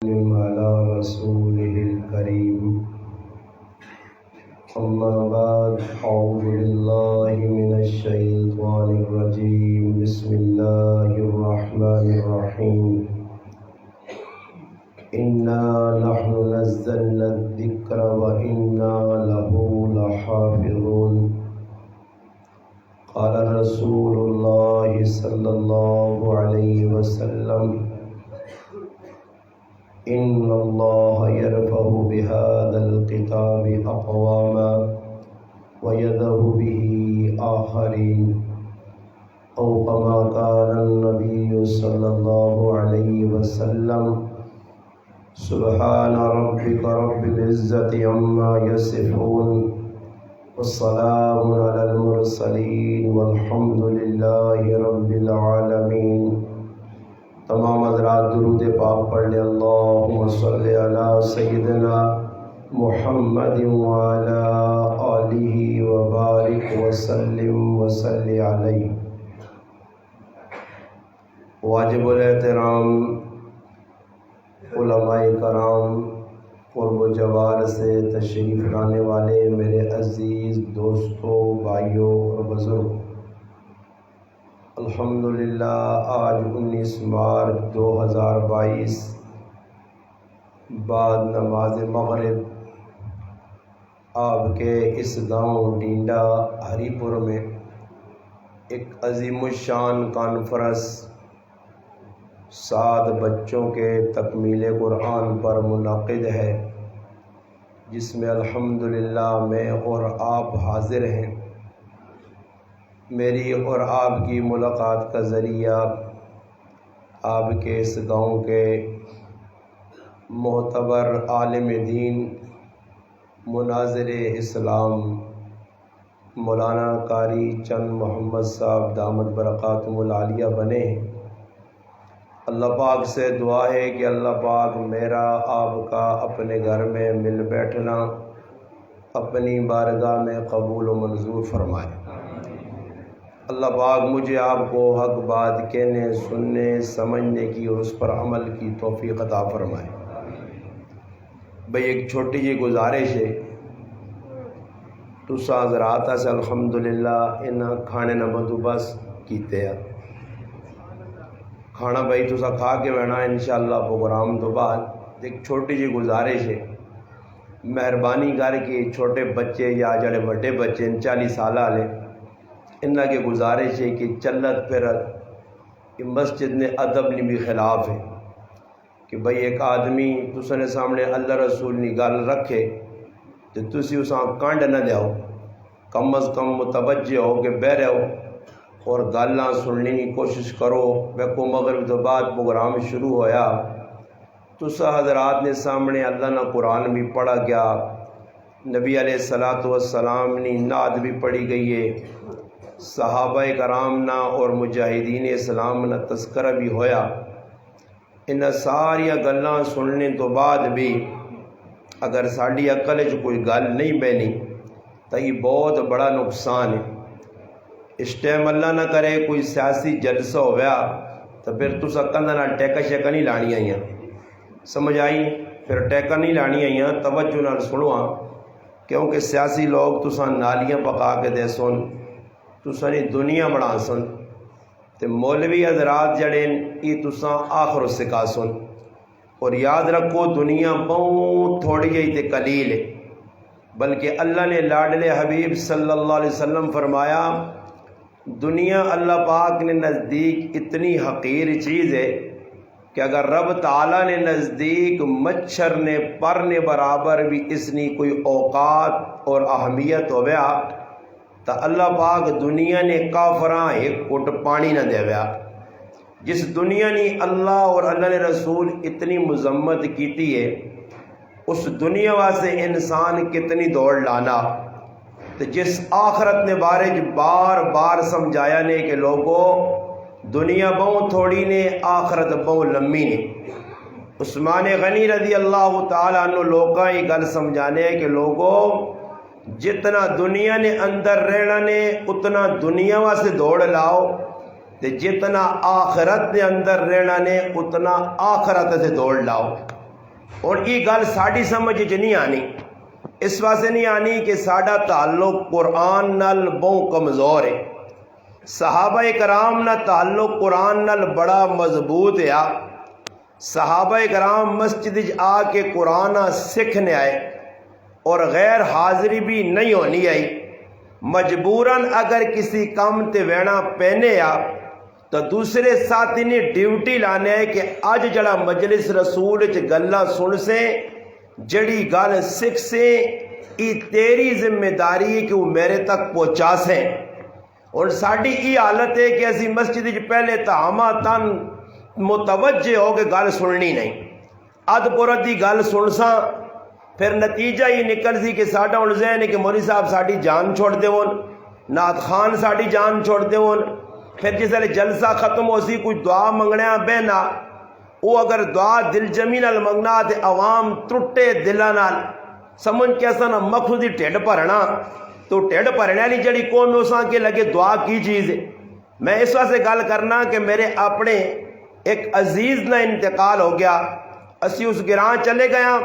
على رسوله الكريم أما بعد أعوذ بالله من الشيطان الرجيم بسم الله الرحمن الرحيم إنا نحن نزلنا الذكر وإنا له لحافظون قال رسول الله صلى الله عليه وسلم إن الله يرفع بهذا الكتاب أقواما ويذر به آخرين أو كما قال النبي صلى الله عليه وسلم سبحان ربك رب العزة عما يصفون والسلام على المرسلين والحمد لله رب العالمين۔ تمام حضرات درود پاک پڑھ لیں۔ اللہم صلی علی سیدنا محمد وعلی آلہ وبارک وسلم وصلی علیہ۔ واجب الاحترام علماء کرام، قرب و جوار سے تشریف لانے والے میرے عزیز دوستوں، بھائیوں اور بزرگ، الحمدللہ آج 19 مارچ 2022 بعد نماز مغرب آپ کے اس گاؤں ڈینڈا ہری پور میں ایک عظیم الشان کانفرنس 7 بچوں کے تکمیل قرآن پر منعقد ہے، جس میں الحمدللہ میں اور آپ حاضر ہیں۔ میری اور آپ کی ملاقات کا ذریعہ آپ کے اس گاؤں کے معتبر عالم دین، مناظر اسلام مولانا قاری چند محمد صاحب دامت برکاتہم العالیہ بنے۔ اللہ پاک سے دعا ہے کہ اللہ پاک میرا آپ کا اپنے گھر میں مل بیٹھنا اپنی بارگاہ میں قبول و منظور فرمائے۔ اللہ پاک مجھے آپ کو حق بات کہنے، سننے، سمجھنے کی اور اس پر عمل کی توفیق عطا فرمائے۔ بھئی ایک چھوٹی جی گزارش ہے، تسا حضرات سے الحمدللہ انہاں کھانے نہ بندوبست کیتے ہیں۔ کھانا بھائی تسا کھا کے بہنا انشاءاللہ پروگرام تو بعد۔ ایک چھوٹی جی گزارش ہے، مہربانی کر کے چھوٹے بچے یا جڑے بڑے بچے 40 سالہ والے، انہاں کے گزارش ہے کہ چلت پھرت یہ مسجد نے ادب نے بھی خلاف ہے کہ بھئی ایک آدمی تسنے سامنے اللہ رسول نے گل رکھے تو تسی اساں کانڈ نہ دیاؤ، کم از کم متوجہ ہو کے بہ رہو اور گالاں سننے کی کوشش کرو۔ ویکو مغرب تو بعد پروگرام شروع ہویا، تسا حضرات نے سامنے اللہ نہ قرآن بھی پڑھا گیا، نبی علیہ السلام نے نعت بھی پڑھی گئی ہے، صحابہ کرام نہ اور مجاہدین اسلام نہ تذکرہ بھی ہویا۔ ان ساری گلاں سننے تو بعد بھی اگر ساڑی عقل وچ کوئی گل نہیں بہنی تو یہ بہت بڑا نقصان ہے۔ اس ٹائم اللہ نہ کرے کوئی سیاسی جلسہ ہویا تو پھر تسا کندھا نہ ٹیکا شیکا نہیں لانی آئیاں، سمجھ آئی؟ پھر ٹیکا نہیں لانی آئیاں، توجہ نال سنواں، کیونکہ سیاسی لوگ تسا نالیاں پکا کے دے سن، تسا نے دنیا بنا سن، تے مولوی حضرات جڑے یہ تسا آخر سکھا سن۔ اور یاد رکھو دنیا بہت تھوڑی ہے تے قلیل ہے، بلکہ اللہ نے لاڈلے حبیب صلی اللہ علیہ وسلم فرمایا دنیا اللہ پاک نے نزدیک اتنی حقیر چیز ہے کہ اگر رب تعالیٰ نے نزدیک مچھر نے پر نے برابر بھی اس نے کوئی اوقات اور اہمیت ہو گیا تو اللہ پاک دنیا نے کافراں ایک گھٹ پانی نہ دے گیا۔ جس دنیا نے اللہ اور اللہ نے رسول اتنی مذمت کیتی ہے، اس دنیا واسطے انسان کتنی دوڑ لانا، تو جس آخرت نے بارے بار بار سمجھایا نے کہ لوگوں دنیا بہت تھوڑی نے، آخرت بہت لمبی نے۔ عثمان غنی رضی اللہ تعالیٰ عنہ لوگاں یہ گل سمجھانے کہ لوگوں جتنا دنیا نے اندر رہنا نے اتنا دنیا واسطے دوڑ لاؤ، تے جتنا آخرت نے اندر رہنا نے اتنا آخرت سے دوڑ لاؤ۔ اور یہ گل ساری سمجھ نہیں آنی، اس واسطے نہیں آنی کہ ساڈا تعلق قرآن نال بہت کمزور ہے۔ صحابہ کرام نا تعلق قرآن نال بڑا مضبوط ہے۔ صحابہ کرام مسجد آ کے قرآن سیکھنے آئے اور غیر حاضری بھی نہیں ہونی آئی۔ مجبوراً اگر کسی کام تے وینا پینے آ تو دوسرے ساتھی نے ڈیوٹی لانے ہے کہ اج جڑا مجلس رسول گلاں سن سے جڑی گل سکھ سے یہ تیری ذمہ داری ہے کہ وہ میرے تک پہنچا سیں۔ اور ساڑی یہ حالت ہے کہ اسی مسجد پہلے تہاما تن متوجہ ہو کے گل سننی نہیں، اد پورت دی گل سن سا پھر نتیجہ یہ نکل سی کہ ساڈا ہن ذہن ہے کہ مولوی صاحب ساڈی جان چھوڑ دے ہون، نعت خان ساڈی جان چھوڑ دے ہون۔ پھر جس ویلے جلسہ ختم ہو سی کوئی دعا منگنا بہنا، وہ اگر دعا دل جمی نال منگنا تے عوام ٹوٹے دلاں نال سمجھ کے اساں مقصودی ٹھڈ بھرنا، تو ٹھڈ بھرنے والی جڑی قوم ہے اساں کے لگے دعا کی چیز ہے۔ میں اس واسطے گل کرنا کہ میرے اپنے ایک عزیز نہ انتقال ہو گیا، اسی اس گراں چلے گیا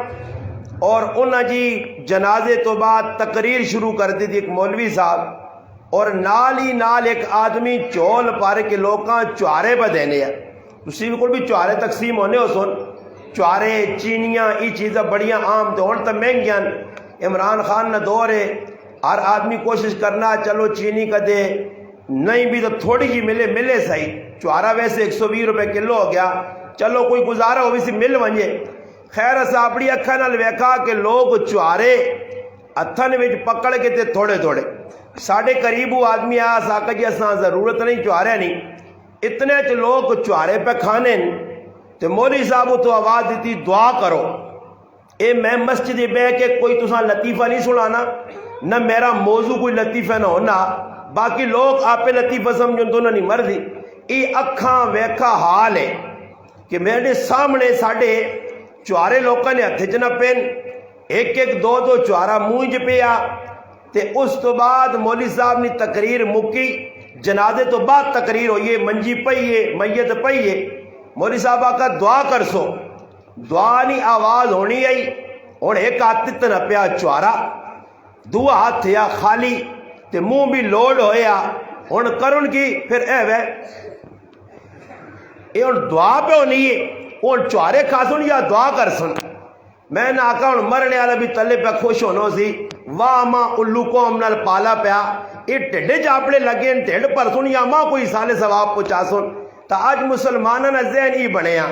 اور انہاں جی جنازے تو بعد تقریر شروع کر دی تھی ایک مولوی صاحب، اور نال ہی نال ایک آدمی چول پار کے لوکاں چوارے پہ دینے ہیں۔ تسی بھی کوئی بھی چوارے تقسیم ہونے ہو سن، چوارے چینیاں یہ چیزیں بڑیاں عام تو ہن تو مہنگیاں، عمران خان نہ دور ہے ہر آدمی کوشش کرنا چلو چینی کا دے، نہیں بھی تو تھوڑی جی ملے صحیح، چوارا ویسے 120 روپے کلو ہو گیا، چلو کوئی گزارا ہو بھی سی مل ونجے۔ خیر اسا اپنی اکھاں نال ویکھا کہ لوگ چوارے ہتھاں وچ پکڑ کے تے تھوڑے تھوڑے، ساڈے قریب وہ آدمی آیا ساکا جی اساں ضرورت نہیں چوارے نہیں، اتنے چ لوگ چوارے پہ کھانے تے مولوی صاحب تو آواز دیتی دعا کرو۔ اے میں مسجد بہ کے کوئی تساں لطیفہ نہیں سنانا، نہ میرا موضوع کوئی لطیفہ نہ ہونا، باقی لوگ آپ لطیفہ سمجھن تو نہیں مرضی۔ یہ اکھاں ویکھا حال ہے کہ میرے سامنے ساڈے چوارے لوکاں نے ہتھ چ نہ پین، ایک ایک دو دو چوارا منہ چ پیا تے اس تو بعد مولوی صاحب نے تقریر مکی، جنازے تو بعد تقریر ہوئی ہے، منجی پئی ہے، میت پئی ہے، مولوی صاحب آقا دعا کر سو، دعا نہیں آواز ہونی آئی، ہن ایک ہاتھ تے نہ پیا چوارا، دو ہاتھ یا خالی تے منہ بھی لوڈ ہویا، ہن کرن کی پھر اے وے اے ہن دعا پہ ہونی ہے، ہن چوارے کھا سن یا دعا کر سن۔ میں نہ آقا ہن مرنے والا بھی تلے پہ خوش ہونا سی، واہ ماں الو قوم نال پالا پیا، یہ ٹھڈے چاپڑے لگے ٹھڈ پر سن یا ماں کوئی سال ثواب پہنچا سن۔ تا اج مسلمانوں نے ذہن ہی بنیا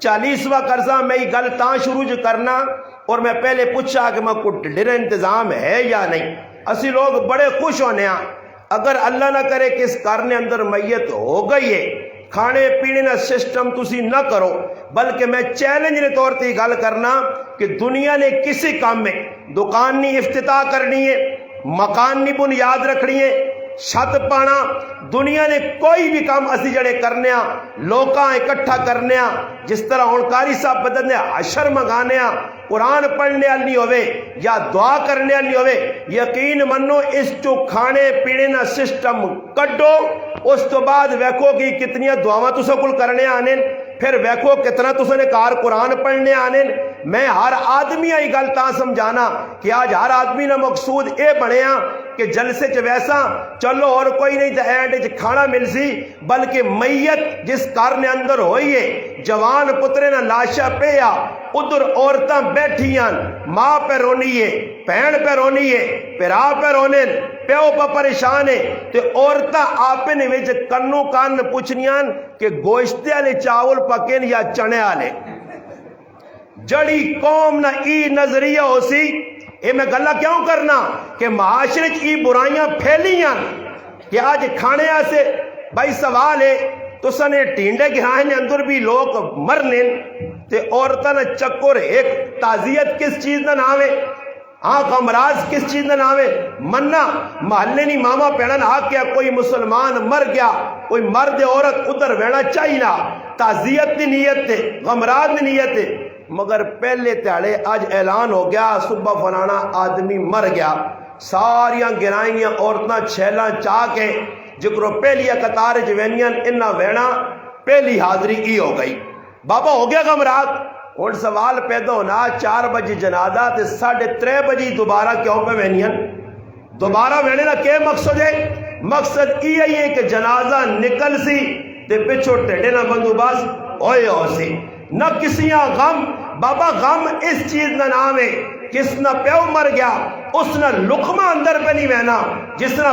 40واں قرضہ میں یہ گل تاں شروع کرنا، اور میں پہلے پوچھا کہ میں کوئی ٹھڈے انتظام ہے یا نہیں۔ اسی لوگ بڑے خوش ہونے ہیں، اگر اللہ نہ کرے کہ اس کرنے اندر میت ہو گئی ہے، کھانے پینے نہ سسٹم تسی نہ کرو، بلکہ میں چیلنج نے طور تے گل کرنا کہ دنیا نے کسی کام میں دکان نہیں افتتاح کرنی ہے، مکان نہیں بنیاد رکھنی ہے، چھت پانا، دنیا نے کوئی بھی کام اسی جڑے کرنے ہاں لوکاں اکٹھا کرنے ہاں، جس طرح ہن قاری صاحب بدن نے حشر منگانے ہاں، قرآن پڑھنے والی نہیں ہوئے یا دعا کرنے والی نہیں ہوئے، یقین منو اس جو کھانے پینے نہ سسٹم کڈو، اس تو بعد ویکھو کہ کتنی دعاواں تسا کل کرنے آنے، پھر ویکھو کتنا تسا نے کار قرآن پڑھنے آنے۔ میں ہر آدمی آئی گل تاں سمجھانا کہ آج ہر آدمی نہ مقصود اے بنیا کہ جلسے چ ویسا چلو اور کوئی نہیں تو اینڈ چ کھانا مل سی، بلکہ میت جس کار نے اندر ہوئی ہے، جوان پترے نہ لاشا پیا، ادھر عورتاں بیٹھیاں، ماں پہ رونی ہے، بہن پہ رونی ہے، پھرا پہ رونے، پیو پہ پریشان ہے، تے عورتاں آپے نے وچ کنو کان پوچھنیاں کہ گوشتے والے چاول پکین یا چنے والے۔ جڑی قوم نہ ای نظریہ ہو سی، اے میں گلہ کیوں کرنا کہ معاشرے کی برائیاں پھیلیاں کہ آج کھانے سے بھائی سوال ہے تو سنے ٹینڈے گھرانے اندر بھی لوگ مرنے تے عورتاں نہ چکر ایک تعزیت کس چیز نہ ناوے، آنکھ امراض کس چیز نہ ناوے، مننا محلے نہیں ماما پیڑن آ کیا کوئی مسلمان مر گیا، کوئی مرد عورت ادھر وینا چاہیے نا، تعزیت نہیں نیت تے غمراض نہیں نیت تے، مگر پہلے تیڑے آج اعلان ہو گیا صبح فلانا آدمی مر گیا، ساریاں گرائیاں عورتاں چھیلاں چاہ کے جکرو پہلی قطار جوینیاں انہا وینا پہلی حاضری کی ہو گئی، بابا ہو گیا غمرات، ہوں سوال پیدا ہونا 4 بجے جنازہ تے 3:30 بجے دوبارہ کیوں پہ وینیاں؟ دوبارہ وینے کا کیا مقصد ہے؟ مقصد یہ ہے کہ جنازہ نکل سی تے پچھو ٹھڈے نہ بندوبست ہوئے ہو سی نہ کسیاں غم. بابا غم اس چیز نہ نام ہے کس نہ پیو مر گیا اس نہ لقمہ اندر پہ نہیں وینا، جس نہ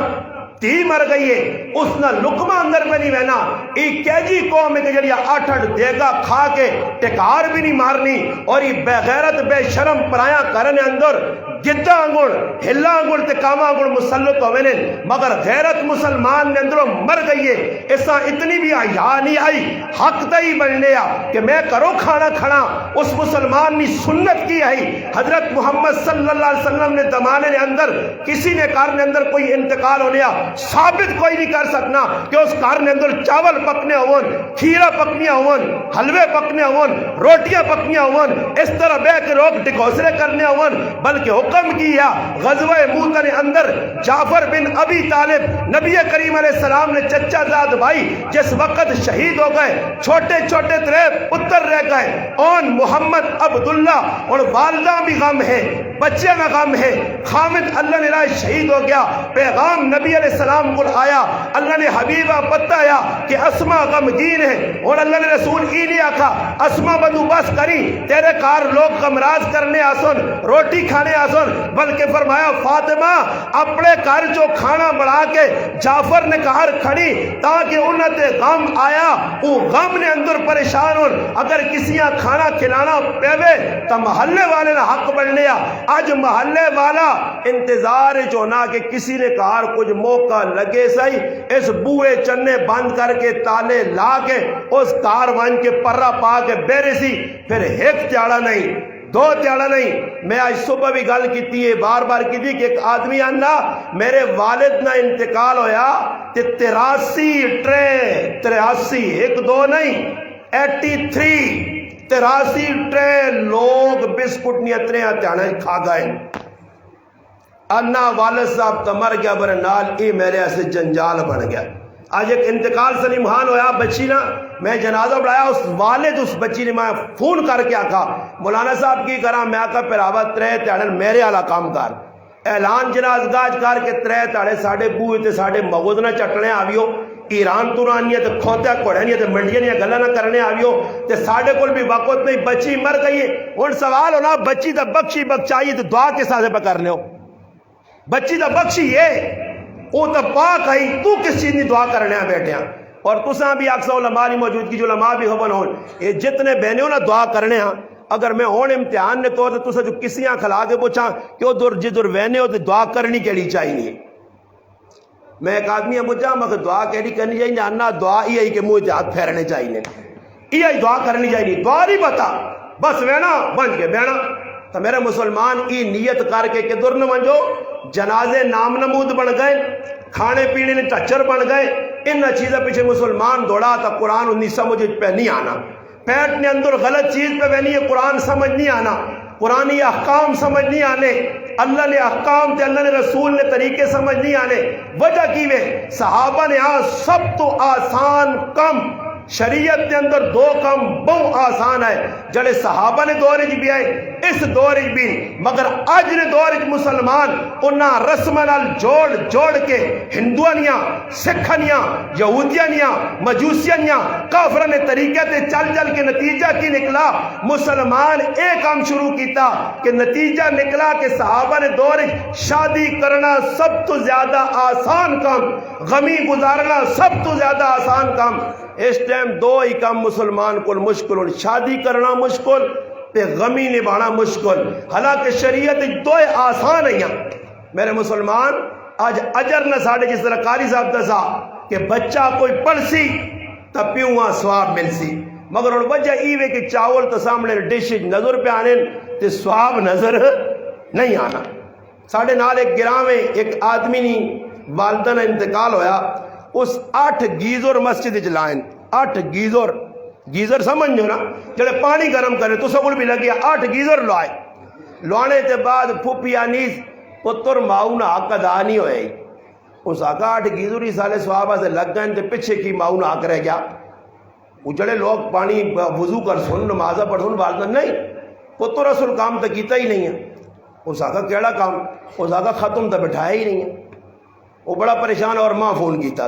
تھی مر گئی ہے اس نہ لقمہ اندر پہ نہیں وینا. ایک کیجی قوم ہے کہ جڑی 8 دیگا کھا کے ٹکار بھی نہیں مارنی اور یہ بے غیرت بے شرم پرایا کرنے اندر گدہ انگڑ ہلا انگڑ تے کاما انگڑ مسلط ہوئے نے، مگر غیرت مسلمان نے اندروں مر گئی ہے. ایسا اتنی بھی حیا نہیں آئی حق تئی بننے کہ میں کرو کھانا کھانا. اس مسلمان نے سنت کی ہے. حضرت محمد صلی اللہ علیہ وسلم نے زمانے نے اندر کسی نے کار نے اندر کوئی انتقال ہو لیا ثابت کوئی نہیں کر سکنا کہ اس کار نے اندر چاول پکنے ہون، کھیرا پکنیاں ہون، حلوے پکنے ہون، روٹیاں پکنیاں ہون، اس طرح بے کے روک ڈکوسرے کرنے ہون، بلکہ حکم کیا غزوہ موتہ نے اندر جعفر بن ابی طالب نبی کریم علیہ السلام نے چچا زاد بھائی جس وقت شہید ہو گئے، چھوٹے چھوٹے 3 پتر رہ گئے، اون محمد عبداللہ اور والدہ بھی غم ہے، بچے میں غم ہے. خامد اللہ نے رائے شہید ہو گیا، پیغام نبی علیہ السلام کو آیا، اللہ نے حبیبہ بتایا کہ اسما غمگین ہے اور اللہ نے رسول ہی نہیں آکھا اسما بندوبست کری تیرے کار لوگ غمراز کرنے آسن روٹی کھانے آسن، بلکہ فرمایا فاطمہ اپنے گھر جو کھانا بڑھا کے جعفر نے کہار کھڑی تاکہ انہیں تے غم آیا وہ غم نے اندر پریشان ہو. اگر کسیاں کھانا کھلانا پیوے تو محلے والے نہ حق بڑھنے آج محلے والا انتظار جو نہ کہ کسی نے کہار کچھ موقع لگے سہی اس بوئے چنے بند کر کے تالے لا کے اس کاروان کے پرہ پا کے بیرے سی. پھر ایک تیاڑا نہیں 2 تیاڑا نہیں. میں آج صبح بھی گل کی ہے بار بار کی تھی کہ ایک آدمی آنا میرے والد نہ انتقال ہویا تے 83 ایک 2 نہیں 83 ٹرے لوگ بسکٹ نیترے تیانا کھا گئے. انا والد صاحب تو مر گیا برے نال ای میرے ایسے جنجال بن گیا. آج ایک انتقال سلیم خان ہویا بچی نا میں جنازہ بڑھایا اس والد اس بچی نے میں فون کر کے آکھا مولانا صاحب کی کرا میں آکھا پھر آبا 3 تیاڑن میرے والا کام کر اعلان جنازگاہ کر کے 3 تیاڑے ساڑھے بوئے تے ساڑھے مغود نہ چٹنے آویو ایران تورانی ہے تے کھوتیا کوڑے نہیں ہے تے منڈیاں نہیں گلہ نہ کرنے آویو تے ساڑھے کل بھی وقت نہیں بچی مر گئی ہے. ان سوال ہونا بچی دا بخشی بخشائی تے دعا کے ساتھ پہ کرنے ہو بچی دا بخشی ہے وہ تو پاک ہے تو کس چیز نہیں دعا کرنے ہیں بیٹھے ہیں. اور تساں بھی اکثر علماء نہیں موجود کی جو علماء بھی خبر ہوں یہ جتنے بہنے ہو نا دعا کرنے ہیں. اگر میں ہون امتحان نے طور تو جو کسیاں کھلا کے پوچھا کہ وہ دور جدر وینے ہو تو دعا کرنی کے لیے چاہیے. میں ایک آدمی پوچھا مگر دعا کیڑی کرنی چاہیے انا دعا یہ کہ منہ ہاتھ پھیرنے چاہیے یہ دعا کرنی چاہیے. دعا نہیں پتا بس وینا بن کے بینا. تو میرے مسلمان ای نیت کر کے کہ در نہ منجو جنازے نام نمود بن گئے کھانے پینے نے ٹچر بن گئے. ان چیزیں پیچھے مسلمان دوڑا تو قرآن انہیں سمجھ پہ نہیں آنا. پیٹ نے اندر غلط چیز پہ بہنی ہے قرآن سمجھ نہیں آنا. قرآنی احکام سمجھ نہیں آنے. اللہ نے احکام تے اللہ نے رسول نے طریقے سمجھ نہیں آنے. وجہ کی وے صحابہ نے سب تو آسان کم شریعت کے اندر 2 کام بہت آسان ہے جڑے صحابہ نے دور بھی آئے اس دور بھی مگر اج نے دور مسلمان انہاں رسماں نال جوڑ کے ہندوانیاں سکھانیاں یہودیانیاں مجوسیانیاں کافروں نے طریقے تے چل کے نتیجہ کی نکلا. مسلمان ایک کام شروع کیتا کہ نتیجہ نکلا کہ صحابہ نے دور شادی کرنا سب تو زیادہ آسان کام غمی گزارنا سب تو زیادہ آسان کام. اس ٹائم 2 ہی کام مسلمان کو مشکل ہو شادی کرنا مشکل تے غمی نبھانا مشکل. حالانکہ شریعت 2 آسان ہیں. میرے مسلمان آج اجر نہ ساڑھے جس طرح قاری صاحب دسا کہ بچہ کوئی پڑھ سی تب پیوہاں سواب مل سی مگر ان وجہ ایوے کہ چاول تو سامنے ڈش نظر پہ آنے تے سواب نظر نہیں آنا. ساڑھے نال ایک گراہ میں ایک آدمی نی والدہ نے انتقال ہویا اس 8 گیزر مسجد چلائیں 8 گیزر سمجھو نا جڑے پانی گرم کرے تو سکول بھی لگیا 8 گیزر لوانے تے بعد پھوپی آنیس پتر ماؤنا حق ادا نہیں ہوئے. اس آقا 8 گیزر ہی سالے صحابہ سے لگ گئے تے پیچھے کی ماؤنا حق رہ گیا. اجڑے لوگ پانی وضو کر سن نمازہ پڑھ سن والدہ نہیں پتر رسول کام تو کیتا ہی نہیں ہے. اس آگا کیڑا کام اس آگا ختم تو بٹھایا ہی نہیں ہے. وہ بڑا پریشان اور ماں فون کیتا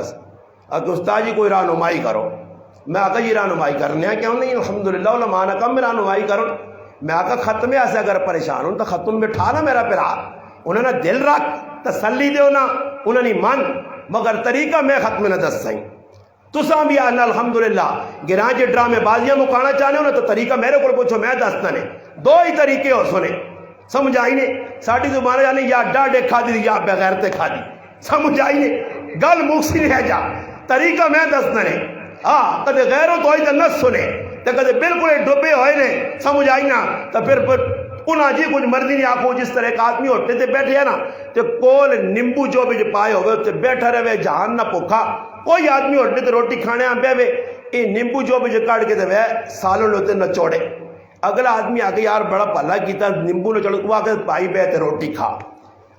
کہ استاد جی کوئی رہنمائی کرو. میں آقا جی رہنمائی کرنے کیوں نہیں الحمدللہ علماء نے کہا میں رہنمائی کروں. میں آقا ختم ایسے اگر پریشان ہوں تو ختم بٹھا نا میرا پھر انہوں نے دل رکھ تسلی دیو نا انہوں نے من مگر طریقہ میں ختم نہ دس سائیں. تساں بھی آنا الحمدللہ گراں جے ڈرامے بازیاں مکانا چاہنے ہو نا تو طریقہ میرے کو پوچھو میں دستا نے. دو ہی طریقے ہو سنے سمجھ آئی نے. ساڑی زبانہ جانے یا ڈاڑے کھا دی یا بغیر تے کھا دی. سمجھ آئی نے گل موکسی رہ جا طریقہ میں دستا نے. ہاں کدے غیروں تو ہی نہ سنے تو کدے بالکل ڈوبے ہوئے نے. سمجھ آئی نا تو پھر انہاں جی کچھ مرضی نہیں آکھو. جس طرح ایک آدمی ہوتے تے بیٹھے ہیں نا تو کول نیمبو جو بھی پائے ہوئے تے بیٹھا رہے جہان نہ پوکھا. کوئی آدمی ہوتے تے روٹی کھانے آن پہ یہ نیمبو جو بھی کاٹ کے دے سالوں لوتے نہ چوڑے. اگلا آدمی آگے یار بڑا بھلا کیتا نیمبو نہ چوڑے. وہ آگے پائی بے تے روٹی کھا.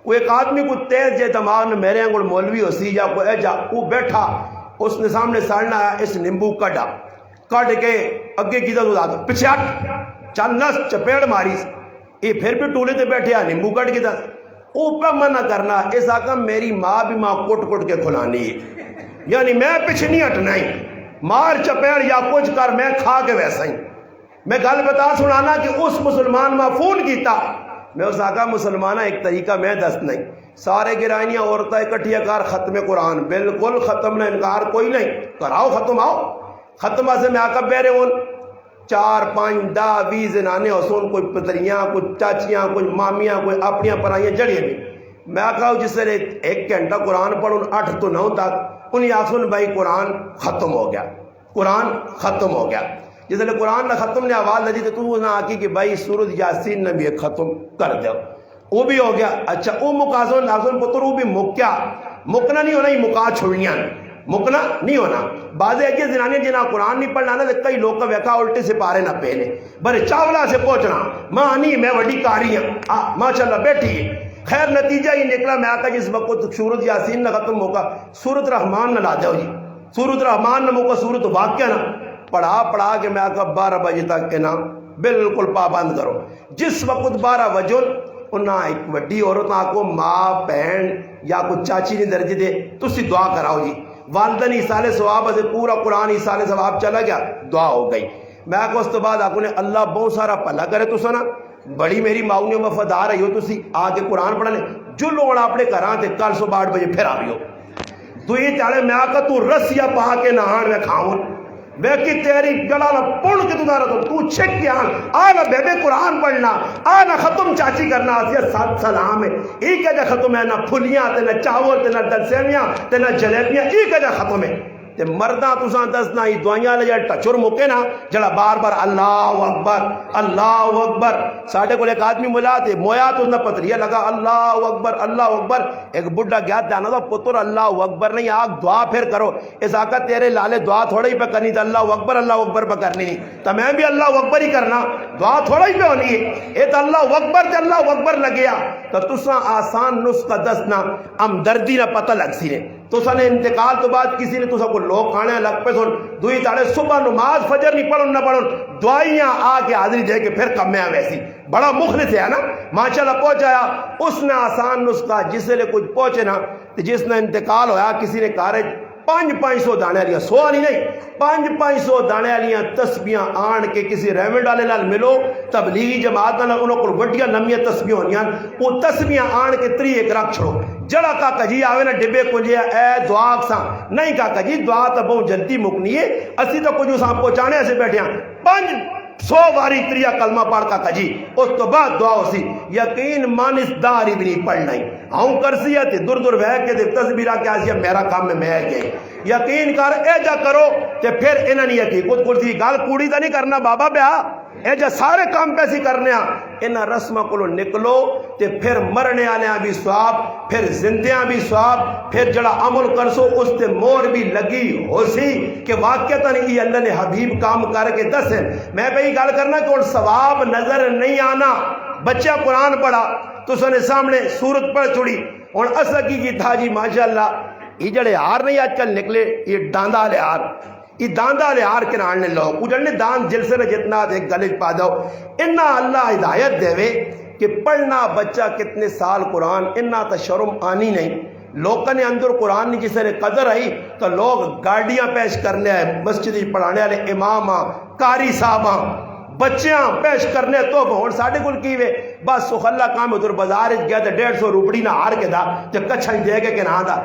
وہ ایک آدمی کو تیز جے دماغ نے میرے انگل مولوی ہو سی یا کوئی ایجا وہ بیٹھا اس نے سامنے سالنا ہے اس نیمبو کٹا کٹ کے اگے کیتا تو آگا پیچھے ہٹ چل نس چپیڑ ماری. یہ پھر بھی ٹولے تے بیٹھے ہیں نیمبو کٹ کے دس اوپر منع کرنا. اس آقا میری ماں بھی ماں کٹ کٹ کے کھلانی ہے یعنی میں پیچھے نہیں ہٹنا ہی مار چپیڑ یا کچھ کر میں کھا کے ویسا ہی. میں گل بتا سنانا کہ اس مسلمان ماں فون کیتا میں اس آقا مسلمانہ ایک طریقہ میں دست نہیں. سارے گرائنیاں عورتیں اکٹھیا کار ختم قرآن بالکل ختم نہ انکار کوئی نہیں کراؤ ختم آؤ ختمہ سے میں آقا بیرے ہوں 4 5 10 20 زنانے حسون کوئی پتریاں کوئی چاچیاں کوئی مامیاں کوئی اپنیاں پرائیاں جڑیاں بھی. میں آقا جس سے 1 گھنٹہ قرآن پڑھوں 8 تو 9 تک انہیں آسون بھائی قرآن ختم ہو گیا قرآن ختم ہو گیا. جس نے قرآن نہ ختم نے آواز لگی تو نہ آکی کہ بھائی سورۃ یاسین نے بھی ختم کر دو وہ بھی ہو گیا. اچھا وہ مکازون نازون پتر وہ بھی مکیا مکنا نہیں ہونا ہی مکا چھوڑیاں مکنا نہیں ہونا. بعض ایجے زنانے جنہاں قرآن نہیں پڑھنا نا کئی لوگ کا ویکھا الٹے سے پارے نہ پہنے بڑے چاولا سے پہنچنا ماں نہیں میں وڈی کاری ہوں ماشاءاللہ بیٹھی ہے. خیر نتیجہ ہی نکلا میں آقا جس وقت سورۃ یاسین نہ ختم ہوگا سورۃ رحمان نہ لا جاؤ جی سورۃ رحمان نہ موقع سورۃ واقعہ نہ پڑھا کے میں آقا 12 بجے تک کے نام بالکل پابند کرو. جس وقت 12 بجے انہاں ایک وڈی عورت آکو ماں بہن یا کوئی چاچی نے درجے دے تسی دعا کراؤ جی والدہ نے ایسال ثواب سے پورا قرآن ایسال ثواب چلا گیا دعا ہو گئی. میں آکو اس تو بعد آکو نے اللہ بہت سارا پھلا کرے تو سنا بڑی میری ماؤں نے وفادار ہے ہو تسی آگے قرآن پڑھنے جو لوگ اپنے گھران تے کل 8 بجے پھر آ گئے تو یہ چاہے میں آکا تو رسیا پہا کے نہان میں کھاؤں میں کہ تیری گلانا پڑھ کے تدارا تو چھک کے آنا بیبے قرآن پڑھنا آنا ختم چاچی کرنا آسیا 7 سلام ہے ایک جا ختم ہے نہ پھلیاں تے نہ چاول تے نہ دلسیمیاں تے نہ جلیبیاں ایک جا ختم ہے تے مردہ تساں دسنا ہی دعائیاں لے جائے ٹچر مکے نا جڑا بار بار اللہ اکبر ساڑھے کو ایک آدمی ملا تے مویا تو نہ پتریہ لگا اللہ اکبر ایک بڑھا گیا جانا تھا پتر اللہ اکبر نہیں آگ دعا پھر کرو اس آقا تیرے لالے دعا تھوڑا ہی پہ کرنی تھا اللہ اکبر پہ کرنی نہیں تو میں بھی اللہ اکبر ہی کرنا دعا تھوڑا ہی پہ ہونی ہے اے تو اللہ اکبر لگیا تو تساں آسان نسخہ دسنا ام دردی نہ پتہ لگ سی نے تساں نے انتقال تو بعد کسی نے تساں کو لوگ کھانے لگ پہ سن دوئی تاڑے صبح نماز فجر نہیں پڑھن نہ پڑھن دعائیاں آ کے حاضری دے کے پھر کم میں ویسی بڑا مخلص ہے نا ماشاءاللہ پہنچایا اس نے آسان نسخہ جس نے کچھ پہنچے نا جس نے انتقال ہویا کسی نے کارج 500 دانے والیاں 100 نہیں 500 دانے والیاں تسبیاں آن کے کسی ریمنڈ والے نال ملو تبلیغی جماعت نال انہوں کو وڈیاں لمبیاں تسبیاں ہونیاں وہ تسبیاں آن کے 3 ایک رکھ چھڑو جڑا کاکا جی آوے نا ڈبے کنجیا اے دعا سا نہیں کاکا جی دعا تو بہت جلدی مکنی ہے اسی تو کچھ ساں پہنچانے سے بیٹھے ہیں 500 باری 3 کلمہ پڑھ کاکا جی اس تو بعد دعا ہو سی یقین مانس داری بھی نہیں پڑھنا ہی ہوں کرسی ہے دور دور بہ کے تصویرہ کے آسیا میرا کام میں گئے یقین کر اے جا کرو تے پھر انہاں نہیں یقین کچھ کرسی گال کوڑی تا نہیں کرنا بابا بیا اے جا سارے کام پیسی کرنے انہاں رسمہ کو نکلو تے پھر مرنے آلیاں بھی ثواب پھر زندیاں بھی ثواب پھر جڑا عمل کرسو اس تے مور بھی لگی ہو سی کہ واقعتاً یہ اللہ نے حبیب کام کر کے دسیں میں پہ ہی گال کرنا کہ ثواب نظر نہیں آنا بچہ قرآن پڑھا تو سنے سامنے سورت پڑھ چھوڑی اور اصل کی تھا جی ماشاءاللہ یہ جڑے ہار نہیں آج کل نکلے یہ ڈاندہ لے ہار یہ داندہ لے ہار کے نالنے لو اجڑنے دان جلسے نے جتنا دے گلے پا دو انہا اللہ ہدایت دے وے کہ پڑھنا بچہ کتنے سال قرآن انہا تا شرم آنی نہیں لوگوں نے اندر قرآن نہیں جسے نے قدر آئی تو لوگ گاڑیاں پیش کرنے آئے مسجد پڑھانے والے امام قاری صاحب بچیاں پیش کرنے تو ہون ساڑھے کل کی وے بس سخلا کام ادھر بازار گیا تو 150 روپڑی نہ ہار کے دا جو کچھا ہی دے گے کہ نہ دا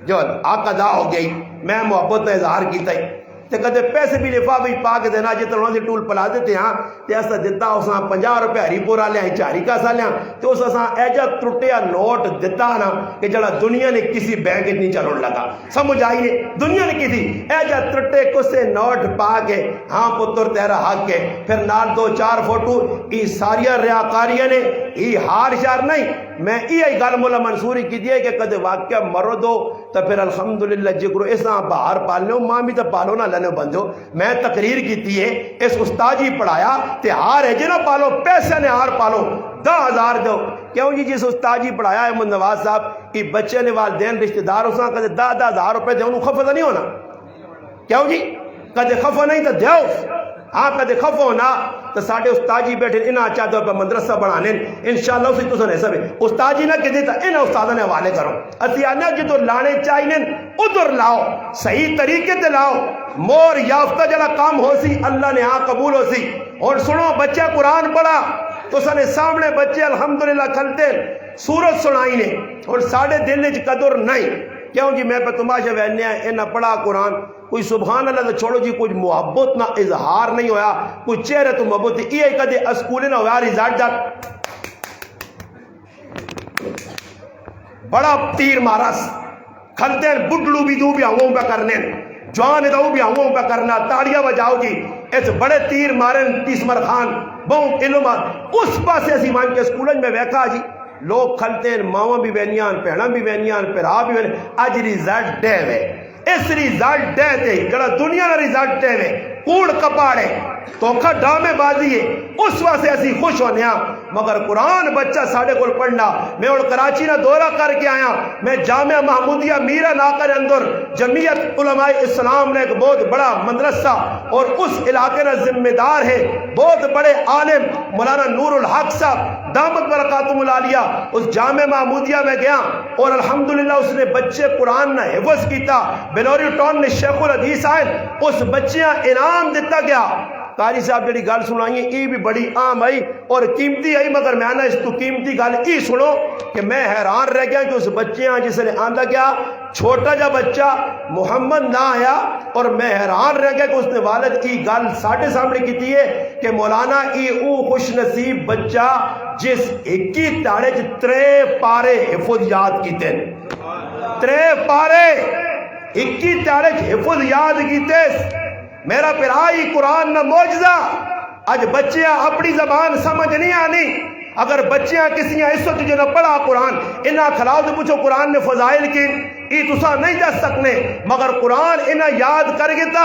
جو آقا دا ہو گئی میں محبت نے اظہار کیتا ہی تے کدے پیسے بھی لفا بھی پا کے دینا جتنا انہوں نے ٹول پلا دیتے ہاں تے اسا دیتا اساں 50 روپے ہری پورا لیا ہی چاری کا سا لیا تے اس اساں ایجا ترٹیا نوٹ دیتا نا کہ جڑا دنیا نے کسی بینک نہیں چلون لگا سمجھ آئیے دنیا نے کسی ایجا ترٹے کسے نوٹ پا کے ہاں پتر تیرا حق کے پھر نال 2-4 فوٹو ای ساریاں ریاکاریاں نے ای ہار شار نہیں میں یہ گل مولا منصوری کی دیئے کہ کدے واقعہ مرو دو تو پھر الحمدللہ جگرو اساں باہر پالنے ماں بھی تو پالو نہ لینے بندو میں تقریر کی دیئے اس استاجی پڑھایا تے ہار ہے جنہ پالو پیسے نے ہار پالو 10,000 دو کیوں جی جس استاجی پڑھایا ہے محمد نواز صاحب کی بچے نے والدین رشتہ دار اساں کدے 10,000 روپے دے انہوں خفہ نہیں ہونا کیوں جی کدے خفہ نہیں تو دیو ہاں کدے خفہ ہونا تو ساڑھے استاجی بیٹھے انہاں چاہتے پر مدرسہ بڑھانے انشاءاللہ اسی تو سنے سب استاجی نہ کہ دیتا انہاں استادہ نے حوالے کرو اسی آنا جدو لانے چاہیے ادھر لاؤ صحیح طریقے تے لاؤ مور یافتہ جڑا کام ہو سی اللہ نے ہاں قبول ہو سی اور سنو بچہ قرآن پڑھا تو سنے سامنے بچے الحمدللہ کھلتے سورت سنائی نے اور ساڑھے دل چ قدر نہیں کیوں جی میں پہ تماشا وہنے ہیں انہاں پڑھا قرآن کوئی سبحان اللہ تو چھوڑو جی کچھ محبت نہ اظہار نہیں ہویا کوئی چہرے تو محبت یہ کدے اسکولے نہ ہویا رزلٹ دا بڑا تیر مارس کھلتے ہیں بڈلو بھی دو بھی آؤں پہ کرنے جوان دو بھی آؤں پہ کرنا تاڑیاں بجاؤ جی اس بڑے تیر مارن تیسمر خان بہت علم اس پاسے اسی مان کے اسکولن میں ویکھا جی لوگ کھلتے ہیں ماما بھی بینیان پہنا بھی بینیان پھرا بھی بینیان آج رزلٹ دے وے اس رزلٹ دے دے جڑا دنیا نے رزلٹ دے وے کوڑ کپاڑے توکھا ڈامے بازی ہے اس واسے اسی خوش ہونے ہیں مگر قرآن بچہ ساڑھے کو پڑھنا میں اور کراچی نہ دورہ کر کے آیا میں جامعہ محمودیہ میرا ناکر اندر جمعیت علماء اسلام نے ایک بہت بڑا مدرسہ اور اس علاقے نہ ذمہ دار ہے بہت بڑے عالم مولانا نور الحق صاحب دامت برکاتہم العالیہ اس جامعہ محمودیہ میں گیا اور الحمدللہ اس نے بچے قرآن نہ حفظ کیتا بلوری ٹون نے شیخ الحدیث آئے اس بچیاں انعام دیتا گیا قاری صاحب جڑی گل سنائیے یہ بھی بڑی عام آئی اور قیمتی آئی مگر میں آنا اس تو قیمتی گل یہ سنو کہ میں حیران رہ گیا کہ اس بچیاں جس نے آندہ گیا چھوٹا جا بچہ محمد نہ آیا اور میں حیران رہ گیا کہ اس نے والد کی گل ساڑھے سامنے کی تھی ہے کہ مولانا ای او خوش نصیب بچہ جس اکی تاڑے جو 3 پارے حفظ یاد کیتے 3 پارے 21 تاڑے حفظ یاد کیتے میرا پرائی قرآن نہ موجزہ آج بچیاں اپنی زبان سمجھ نہیں آنی اگر بچیاں کسی اس وقت جو نہ پڑھا قرآن انہاں کھلاؤ تو پوچھو قرآن نے فضائل کی ای تسا نہیں دس سکنے مگر قرآن انہاں یاد کر گتا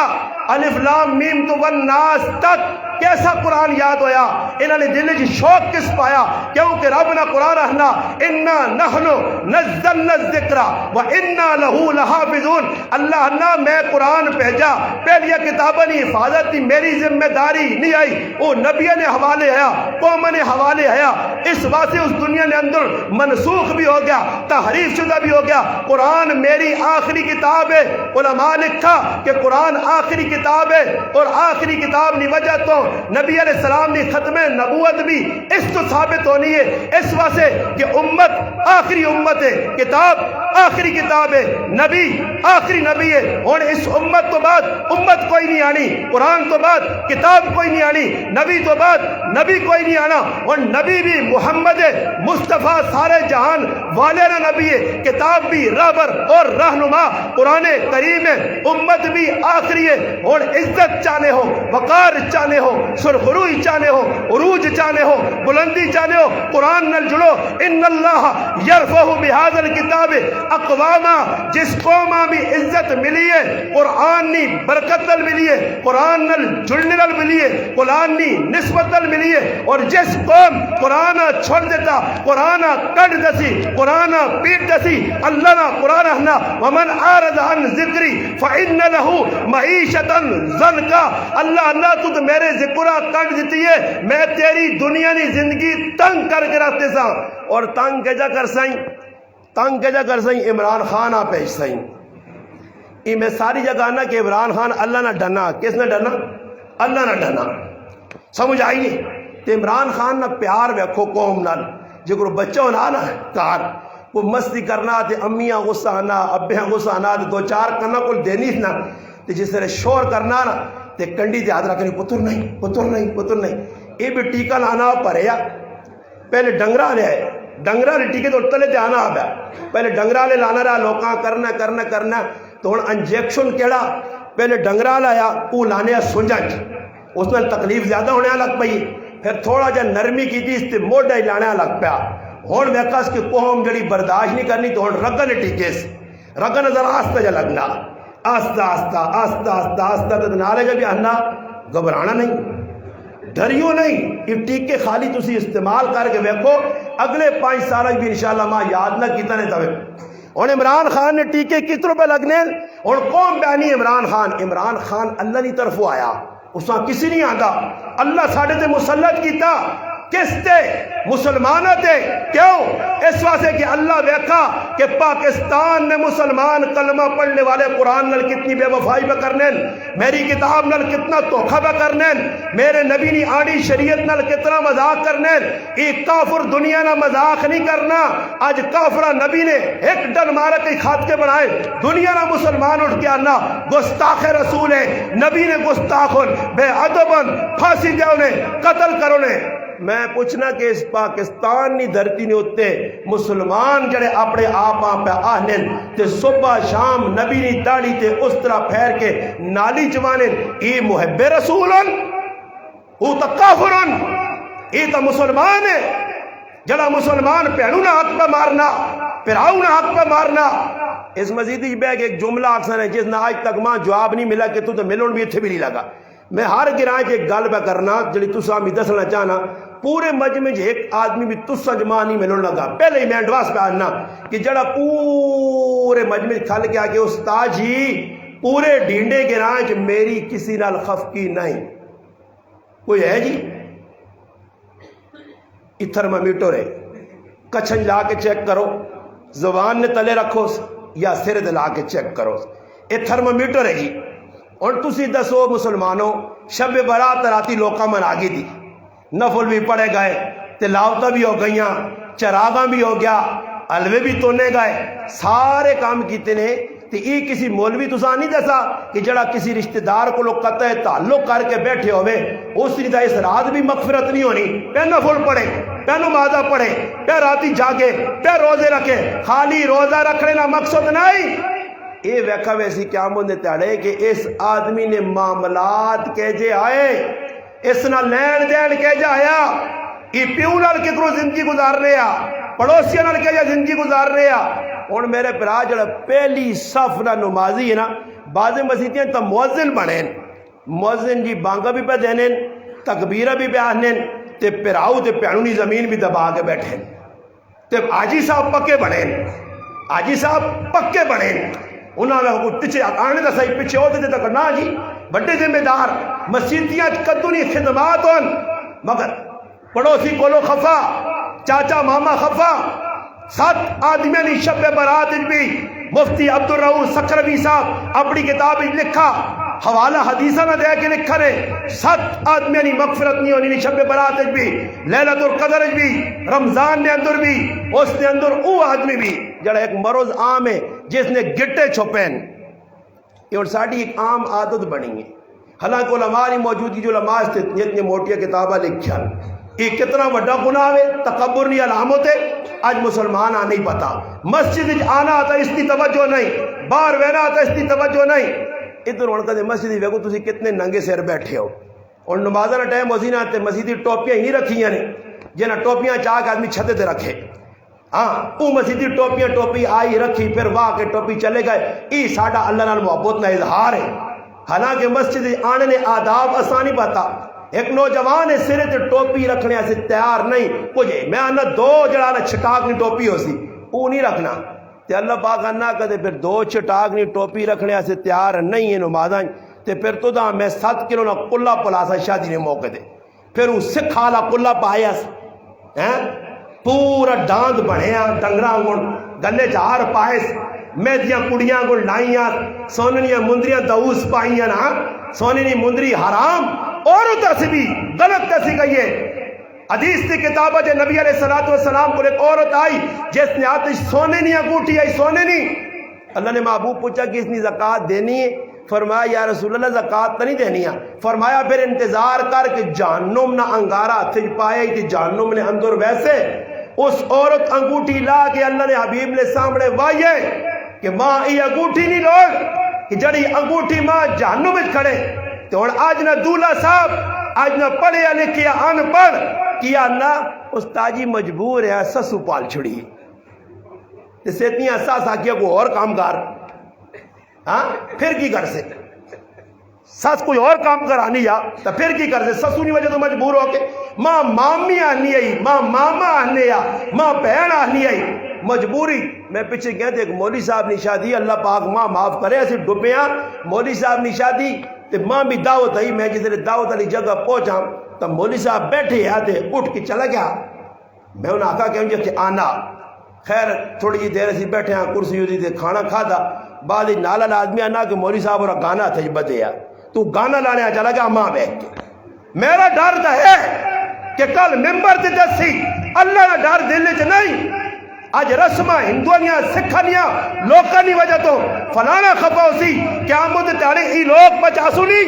الف لام میم تو والناس تک کیسا قرآن یاد ہویا انہاں نے دل جی شوق کس پایا کیونکہ رب نے قرآن رہنا انا نحنو نزلنا الذکر و انا لہو لحافظون اللہ نے میں قرآن بھیجا پہلے کتابیں نہیں حفاظت تھی میری ذمہ داری نہیں آئی وہ نبی نے حوالے آیا قوم نے حوالے آیا اس واسطے اس دنیا نے اندر منسوخ بھی ہو گیا تحریف شدہ بھی ہو گیا قرآن میری آخری کتاب ہے علماء نے لکھا کہ قرآن آخری کتاب ہے اور آخری کتاب نہیں وجہ تو نبی علیہ السلام نے ختم نبوت بھی اس تو ثابت ہونی ہے اس واسطے کہ امت آخری امت ہے کتاب آخری کتاب ہے نبی آخری نبی ہے اور اس امت تو بعد امت کوئی نہیں آنی قرآن تو بعد کتاب کوئی نہیں آنی نبی تو بعد نبی کوئی نہیں آنا اور نبی بھی محمد مصطفیٰ سارے جہان والے نبی ہے کتاب بھی رہبر اور رہنما قرآن کریم ہے امت بھی آخری ہے اور عزت چاہنے ہو وقار چاہنے ہو سرخروئی چاہنے ہو، عروج چاہنے ہو، بلندی چاہنے ہو، قرآن نال جڑو۔ ان اللہ یرفع بہذا الکتاب اقواما، جس قوم بھی عزت ملی ہے قرآن نی برکت نال ملی ہے، قرآن نال جڑنے نال ملی ہے، قرآن نی نسبت نال ملی ہے، اور جس قوم قرآن چھوڑ دیتا، قرآن کٹ دسی، قرآن پیٹ دسی، اللہ نا قرآن ہنا ومن اعرض عن ذکری فإن له معیشتا ضنکا، اللہ اللہ تو میرے ذکرہ کٹ دیتی ہے، میں تیری دنیا نی زندگی تنگ کر کے رکھتے سا۔ اور تنگ کجا کر سائیں، تنگ کجا کر سائیں، عمران خان آ پیش سائیں۔ یہ میں ساری جگہ نا کہ عمران خان اللہ نہ ڈنا، کس نے ڈنا؟ اللہ نہ ڈنا، سمجھ آئیے؟ تے عمران خان نہ پیار ویکھو قوم نال، جگر بچہ ہونا نا کار وہ مستی کرنا تے امیاں غصہ آنا، ابیاں غصہ آنا تے دو چار کرنا کو دینی نا، تے جس طرح شور کرنا نا تے کنڈی تے ہاتھ رکھنے پتر نہیں پتر نہیں پتر نہیں، یہ بھی ٹیکا لانا پریا، پہلے ڈنگرا لے آئے، ڈنگرا لے ٹیکے تو تلے تے آنا آبیا، پہلے ڈنگرا لے لانا رہا لوکاں کرنا کرنا کرنا، تو ہن انجیکشن کیڑا، پہلے ڈنگرا لایا وہ لانے سنجنج، اس نے تکلیف زیادہ ہونے لگ پئی، پھر تھوڑا جا نرمی کی تھی اس تے موڈا ہی لانے لگ پیا، ہون ویکھا اس کی قوم جڑی برداشت نہیں کرنی تو ہن رگن ٹیکے سے، رگن ذرا آستہ جا لگنا، آستہ آستہ آستہ آستہ آستہ تو نالے جب آنا گھبرانا نہیں، ڈریو نہیں، یہ ٹیکے خالی تسی استعمال کر کے ویکھو، اگلے 5 سال بھی انشاءاللہ ماں یاد نہ کیتا نہیں تھے۔ اور عمران خان نے ٹیکے کس روپے لگنے، اور قوم بیانی عمران خان اللہ کی طرف آیا، اس کا کسی نہیں آتا، اللہ ساڑھے تے مسلط کیتا، کس تے؟ مسلمانہ تے، کیوں؟ اس واسطے کہ اللہ ویکھا کہ پاکستان میں مسلمان کلمہ پڑھنے والے قرآن نال کتنی بے وفائی پہ کرنے، میری کتاب نال کتنا دھوکھا پہ کرنے، میرے نبی نی آڑی شریعت نال کتنا مذاق کرنے، ایک کافر دنیا نہ مذاق نہیں کرنا، آج کافرہ نبی نے ایک ڈن مارا کے خاتکے بنائے، دنیا نہ مسلمان اٹھ کے آنا گستاخ رسول ہے، نبی نے گستاخن بے ادبن پھانسی دے انہیں قتل کرو نے۔ میں پوچھنا کہ اس پاکستان نی دھرتی نے ہوتے مسلمان جڑے اپنے آپاں پہ آہنن تے صبح شام نبی نی داڑی تے اس طرح پھیر کے نالی جوانن، ای محب رسولن او تا کافرن، ای تا مسلمان ہے، جڑا مسلمان پہنو نہ حق پہ مارنا، پھراؤ نہ حق پہ مارنا۔ اس مزید ہی بیگ ایک جملہ اکثر ہے جس نے آج تک ماں جواب نہیں ملا کہ تو ملون بھی اتھے بھی نہیں لگا، میں ہر گرائیں ایک گل پہ کرنا جڑی تسا بھی دسنا چاہنا، پورے مجمع ایک آدمی بھی تسا جمع نہیں ملون لگا، پہلے ہی میں ایڈواس پہ آنا کہ جڑا پورے مجمع کھل کے آگے استاد جی پورے ڈینڈے گرائیں میری کسی نال خفقی نہیں، کوئی ہے جی؟ یہ تھرمامیٹر ہے، کچھن لا کے چیک کرو، زبان نے تلے رکھو یا سر دلا کے چیک کرو، یہ تھرمامیٹر ہے جی۔ اور تسی دسو مسلمانوں شب برات راتی لوکاں من آگی دی، نفل بھی پڑے گئے، تلاوتہ بھی ہو گئیاں، چراغاں بھی ہو گیا، حلوے بھی تونے گئے، سارے کام کیتے نے، تے یہ کسی مولوی تسا نہیں دسا کہ جڑا کسی رشتہ دار کو لوگ قطع تعلق کر کے بیٹھے ہوئے اس نے اس رات بھی مغفرت نہیں ہونی، پہ نفل پڑھے، پہ نمازہ پڑھے، پہ راتی جاگے، پہ روزے رکھے، خالی روزہ رکھنے کا مقصد نہیں۔ یہ ویکھا ویسی قیامت دے تیڑے کہ اس آدمی نے معاملات کیجے آئے، اس نہ لین دین کیجے آیا، یہ پیو نال کدھروں زندگی گزار رہے آ، پڑوسیاں نال کیجے زندگی گزار رہے آ۔ اور میرے پرا جڑا پہلی صف نہ نمازی ہے نا، بعض مسیتیاں تو مؤذن بنے، مؤذن جی بانگا بھی پہ دینے، تکبیرہ بھی پہ آنے، تے پراؤ تے پیانونی زمین بھی دبا کے بیٹھے، تے آجی صاحب پکے بنے، آجی صاحب پکے بنے، انہوں نے پیچھے آنے دا صحیح پیچھے ہوتے تھے تک نا جی بڑے ذمہ دار مسیتیاں کدونی خدمات ہون، مگر پڑوسی کولو خفا، چاچا ماما خفا، 7 آدمیاں نے شب برات بھی مفتی عبدالرؤوف سکروی صاحب اپنی کتاب لکھا، حوالہ حدیثہ میں دے کے لکھا رہے، 7 آدمیاں نے مغفرت نہیں ہونی شب برات بھی، لیلۃ القدر بھی، رمضان نے اندر بھی، اس نے اندر او آدمی بھی جڑا ایک مروز عام ہے جس نے گٹے چھپین، یہ اور ساڑھی ایک عام عادت بنی ہے۔ حالانکہ علماء نے موجودگی جو علماء سے اتنی موٹیا کتابہ لکھا، یہ کتنا بڑا گناہ ہے، تکبر نہیں علامت ہے۔ آج مسلمان آنے ہی پتا، مسجد آنا آتا اس کی توجہ نہیں، باہر وینا آتا اس کی توجہ نہیں، ادھر ہونے کا مسجد ویکو تسی کتنے ننگے سیر بیٹھے ہو، اور نمازہ کا ٹائم ہوسی نا تے مسیدی ٹوپیاں ہی رکھیاں نے جنہیں ٹوپیاں چاہ کے آدمی چھتے تے رکھے. ہاں وہ مسیدی ٹوپیاں ٹوپی آئی رکھی پھر واہ کے ٹوپی چلے گئے. ای ساڈا اللہ نال محبت کا اظہار ہے. حالانکہ مسجد آنے نے آداب آسانی پاتا. ایک نوجوان ہے سرے تے ٹوپی رکھنے سے تیار نہیں کچھ میں آنا دو جڑا چھٹاک نہیں ٹوپی ہو سی وہ نہیں رکھنا. تے اللہ پاک نہ کہتے پھر دو چھٹاک نہیں ٹوپی رکھنے سے تیار نہیں ہے نمازاں تے پھر تو دا میں 7 کلو نہ کلا پلاسا شادی نے موقع دے پھر وہ سکھ والا کلا پایا پورا ڈاند بنیا ڈنگراں گن گلے چار پائس میدیاں کڑیاں گن لائیاں سوننیاں مندریاں داؤس پائیاں نا سوننی مندری حرام اور ادھر بھی غلط کسی گئی ہے. حدیث کی کتاب ہے نبی علیہ الصلوۃ والسلام کو ایک عورت آئی جس نے آتش سونے نہیں انگوٹھی آئی سونے نہیں. اللہ نے محبوب پوچھا کہ اس نے زکوٰۃ دینی ہے؟ فرمایا یا رسول اللہ زکوٰۃ تو نہیں دینی ہے. فرمایا پھر انتظار کر کے جہنم نہ انگارا ہاتھ پایا تھی جہنم نے اندر. ویسے اس عورت انگوٹھی لا کے اللہ نے حبیب نے سامنے وائے کہ ماں یہ انگوٹھی نہیں لوگ کہ جڑی انگوٹھی ماں جہنم میں کھڑے تو ہن آج نہ دولہا صاحب آج نہ پڑھیا لکھیا ان پڑھ کیا نہ استاجی مجبور ہے سسو پال چھڑی تے سیتیاں ساس آکیا کو اور کام کر. ہاں پھر کی کر سے سس کوئی اور کام کرانی یا تو پھر کی کر سے سسو نہیں وجہ تو مجبور ہو کے ماں مامی آنی آئی ماں ماما آنے یا ماں بہن آنی آئی مجبوری. میں پیچھے گیا تھے ایک مولوی صاحب نے شادی اللہ پاک ماں معاف کرے ایسے ڈبیاں مولوی صاحب نے شادی تے ماں بھی دعوت آئی. میں جس دعوت والی جگہ پہنچا تو مولوی صاحب بیٹھے آتے اٹھ کے چلا گیا. میں انہیں آقا کہ مجھے کہ آنا خیر تھوڑی جی دیر سے بیٹھے ہیں کرسی ہوتی تھے کھانا کھاتا بعد نالا آدمی آنا کہ مولوی صاحب اور گانا تھے بدیا تو گانا لانے چلا گیا ماں بیٹھ کے. میرا ڈر تو ہے کہ کل ممبر تے دسی اللہ کا ڈر دل چ نہیں. آج رسماں ہندوانیاں سکھانیاں لوکاں دی وجہ تو فلانا خفا سی قیامت تاڑے ای لوگ بچا سنی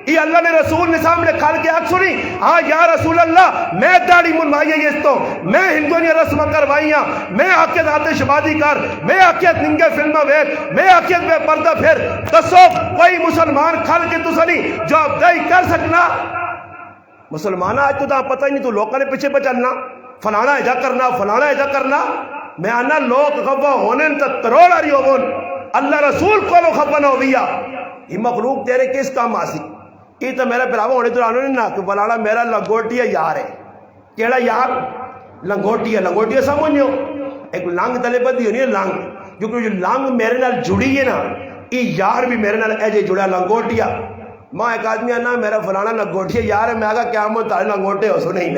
ای اللہ نے رسول نے سامنے کھال کے آگ سنی. ہاں یا رسول اللہ میں داڑی منوائی ہے اس تو میں ہندوانیاں رسماں کروائیاں میں آکیت آتش بازی کر میں آکیت ننگے فلمہ ویک میں آکیت بے پردہ پھر دسو کوئی مسلمان کھال کے تو سنی جواب دائی کر سکنا. مسلمانہ آج تو دا پتہ ہی نہیں تو لوگوں نے پیچھے پہ چلنا فلانا ایجا کرنا فلانا ایجا کرنا. میں آنا لوگ خفا ہونے تا کروڑ آ رہی ہوگن اللہ رسول کو لو خفا نہ ہویا یہ مخلوق تیرے کس کام آسی. یہ تو میرا پراوا ہونے تو آنو نہیں نا کہ فلانا میرا لنگوٹیا یار ہے. کیڑا یار لنگوٹیا لنگوٹیا سمجھو ایک لانگ تلے بدی ہونی ہے لانگ کیونکہ جو لانگ میرے نال جڑی ہے نا یہ یار بھی میرے نال ایجے جڑا لنگوٹیا. ماں ایک آدمی آنا میرا فلانا لنگوٹیا یار ہے میں آگا کیا مجھے تارے لنگوٹے ہو سو نہیں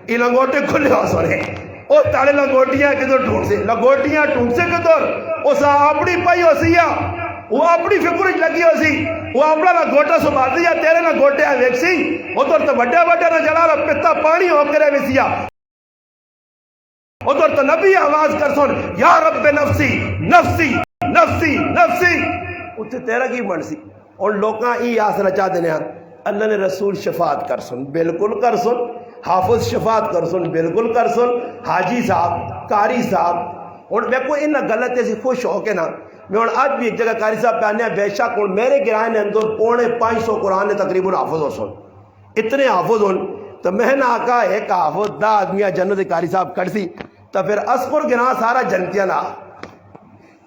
یہ لنگوٹے کھلے ہو سو نہیں وہ تارے لنگوٹیاں کدھر ڈھونڈ سے لنگوٹیاں ڈھونڈ سے کدھر اس اپنی پائی ہو سی وہ اپنی فکر لگی ہو سی وہ اپنا لنگوٹا سنبھال دیا تیرے لنگوٹے ویک سی ادھر تو بڑے بڑے نہ جلا رہا پتا پانی ہو کرے ویسیا ادھر تو نبی آواز کر سن یا رب نفسی نفسی نفسی نفسی اتنے تیرا کی بن سی. اور لوکاں ای آسرا چاہ دینے اللہ نے رسول شفاعت کر سن بالکل کر سن حافظ شفاعت کر سن بالکل کر سن حاجی صاحب قاری صاحب. اور میں کوئی ان غلط ایسی خوش ہو کے نا میں آج بھی ایک جگہ قاری صاحب پہ آنے بے شک میرے گرائے نے اندر 550 قرآن نے تقریباً حافظ ہو سن اتنے حافظ ہون تو میں نے آقا ایک حافظ دا آدمیہ جنت قاری صاحب کر سی تو پھر اسکر گنا سارا جنتیاں نا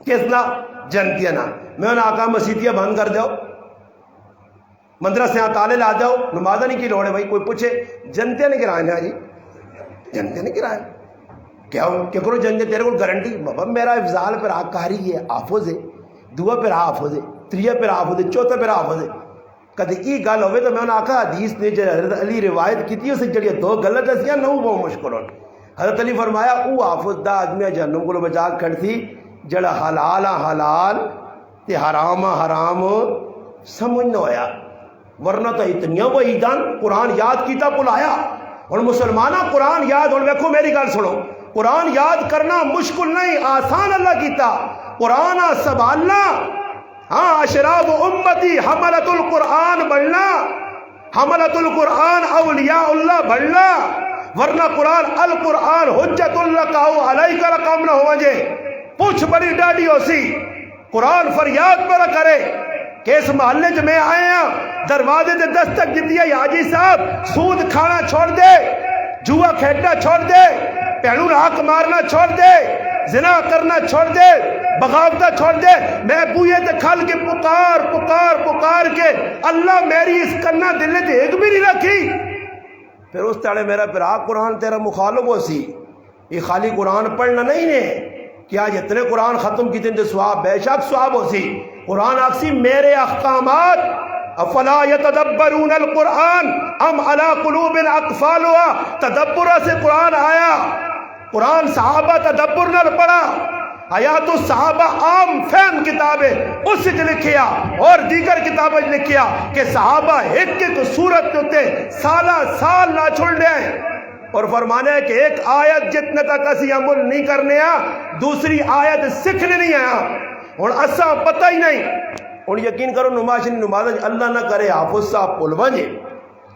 کس نا جنتیاں نا. میں نے آقا مسیتیاں بند کر دو مندرہ سے تالے لا دو نمازہ نہیں کی لوڑے بھائی کوئی پوچھے جنتیاں نہیں کرائے نا جی جنتیاں نہیں کرائے کیا کہ کرو جنتے تیرے کو گارنٹی بابا میرا افضال پر آکاری ہے حافظ ہے دعا پر حافظ ہے تریہ پر حافظ ہے چوتھا پر حافظ ہے. کدی ای گل ہوئے تو میں انہوں نے آکھا حدیث نے جو حضرت علی روایت کی تھی اسے جڑی دو غلط ہسیاں نہ وہ مشکل ہوں. حضرت علی فرمایا او حافظ دا آدمی جہنم کو بچا کھڑ تھی جڑا حلال حلال تے حرام حرام سمجھ نہ ہویا ورنہ تو اتنیاں وعیدان قرآن یاد کیتا بلایا. اور مسلمانہ قرآن یاد اور دیکھو میری گل سنو قرآن یاد کرنا مشکل نہیں آسان اللہ کیتا قرآن سنبھالنا. ہاں اشراف امتی حملت القرآن بڑھنا حملت القرآن اولیاء اللہ بڑھنا ورنہ قرآن القرآن حجت اللہ کا علیہ کا رقم نہ ہو جے پوچھ بڑی ڈاڈی ہو سی قرآن فریاد پر کرے کہ اس محلے چ میں آئے ہاں دروازے تے دستک دیتی ہے حاجی صاحب سود کھانا چھوڑ دے، جوا کھیلنا چھوڑ دے، پہنوں حق مارنا چھوڑ دے، زنا کرنا چھوڑ دے، بغاوتہ چھوڑ دے، میں بوئے تے کھل کے پکار پکار پکار کے اللہ میری اس کرنا دل تے ایک بھی نہیں رکھی۔ پھر اس تاڑے میرا پھر قرآن تیرا مخالف ہو سی، یہ خالی قرآن پڑھنا نہیں نے کیا جتنے قرآن ختم کی تین سواب بے شک سواب ہو سی۔ قرآن آکسی میرے احکامات افلا یتدبرون القرآن ام علی قلوب اقفالها، تدبر سے قرآن آیا، قرآن صحابہ تدبر نہ پڑھا، آیات الصحابہ عام فہم کتاب ہے اس سے لکھیا اور دیگر کتابیں لکھیا کہ صحابہ ایک ایک صورت ہوتے سالہ سال نہ چھوڑ دے، اور فرمانا ہے کہ ایک آیت جتنے تک اسی عمل نہیں کرنے دوسری آیت سکھنے نہیں آیا، اور اسا پتہ ہی نہیں۔ اور یقین کرو نماز اللہ نہ کرے حافظ صاحب پل ونجے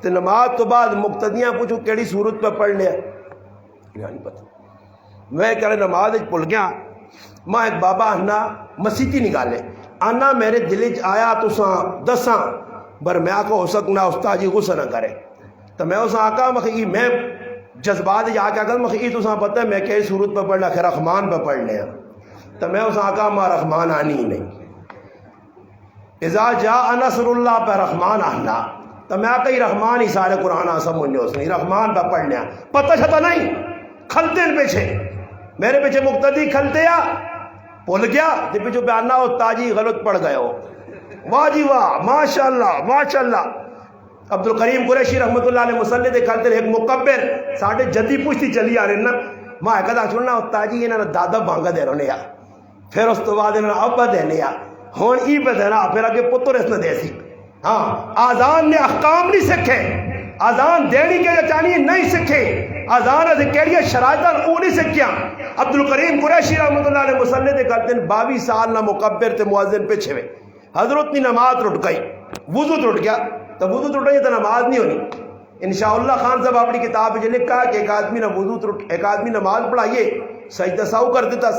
تو نماز تو بعد مقتدیاں پوچھو کیڑی صورت پہ پڑھ لیا نہیں پتہ، میں کہہ رہے نماز پل گیا، ماں ایک بابا آنا مسیتی نکالے آنا میرے دل آیا تو دساں بر میں آکا ہو سکنا استاد جی غصہ نہ کرے، تو میں اس آکا مخی میں جذبات جا کے آکا مخی تو پتہ ہے میں کئی صورت پہ پڑھنا کہ رحمان پہ پڑھ لیا، تو میں اس آکا ماں رحمان آنی ہی نہیں، اذا جاء نصر اللہ پہ رحمان آنا، تو میں آکا ہی رحمان ہی سارے قرآن آسم منجو اس نہیں رحمان پہ پڑھ لیا، پتہ چھتا نہیں کھلتے ان پیچھے میرے پیچھے مقتدی کھلتے یا پھول گیا جب پیچھے پہ آنا ہو تاجی غلط پڑ گئے ہو، واہ جی واہ ماشاءاللہ ماشاءاللہ۔ عبد الکریم قریشی رحمت اللہ علیہ مسلح دے کھلتے ایک مکبر ساڑھے جدی پوچھتی چلی آ رہے نا، ماں کہتا چھوڑنا ہو تاجی انہوں نے دادا بانگا دے رہنے یا پھر اس تو بعد انہوں نے ابا دینے یا ہون ای پہ دینا پھر آگے پتر اس نے دے سی۔ ہاں آزان نے احکام نہیں سکھے، آزان دینی کے چانی نہیں سکھے، آزان از کیڑیاں شرائطان او نہیں سکھیاں۔ عبد الکریم قریشی رحمت اللہ علیہ مسلح دے کہتے ہیں 22 سال نہ مکبر تے مؤذن پیچھے ہوئے، حضرت نے نماز ٹوٹ گئی، وضو ٹوٹ گیا، تو وضو ٹوٹ گئی تو نماز نہیں ہونی۔ انشاءاللہ خان صاحب اپنی کتاب جو لکھا کہ ایک آدمی نے وضو ٹوٹ ایک آدمی نماز پڑھائیے سجدہ ساو کر دیتا،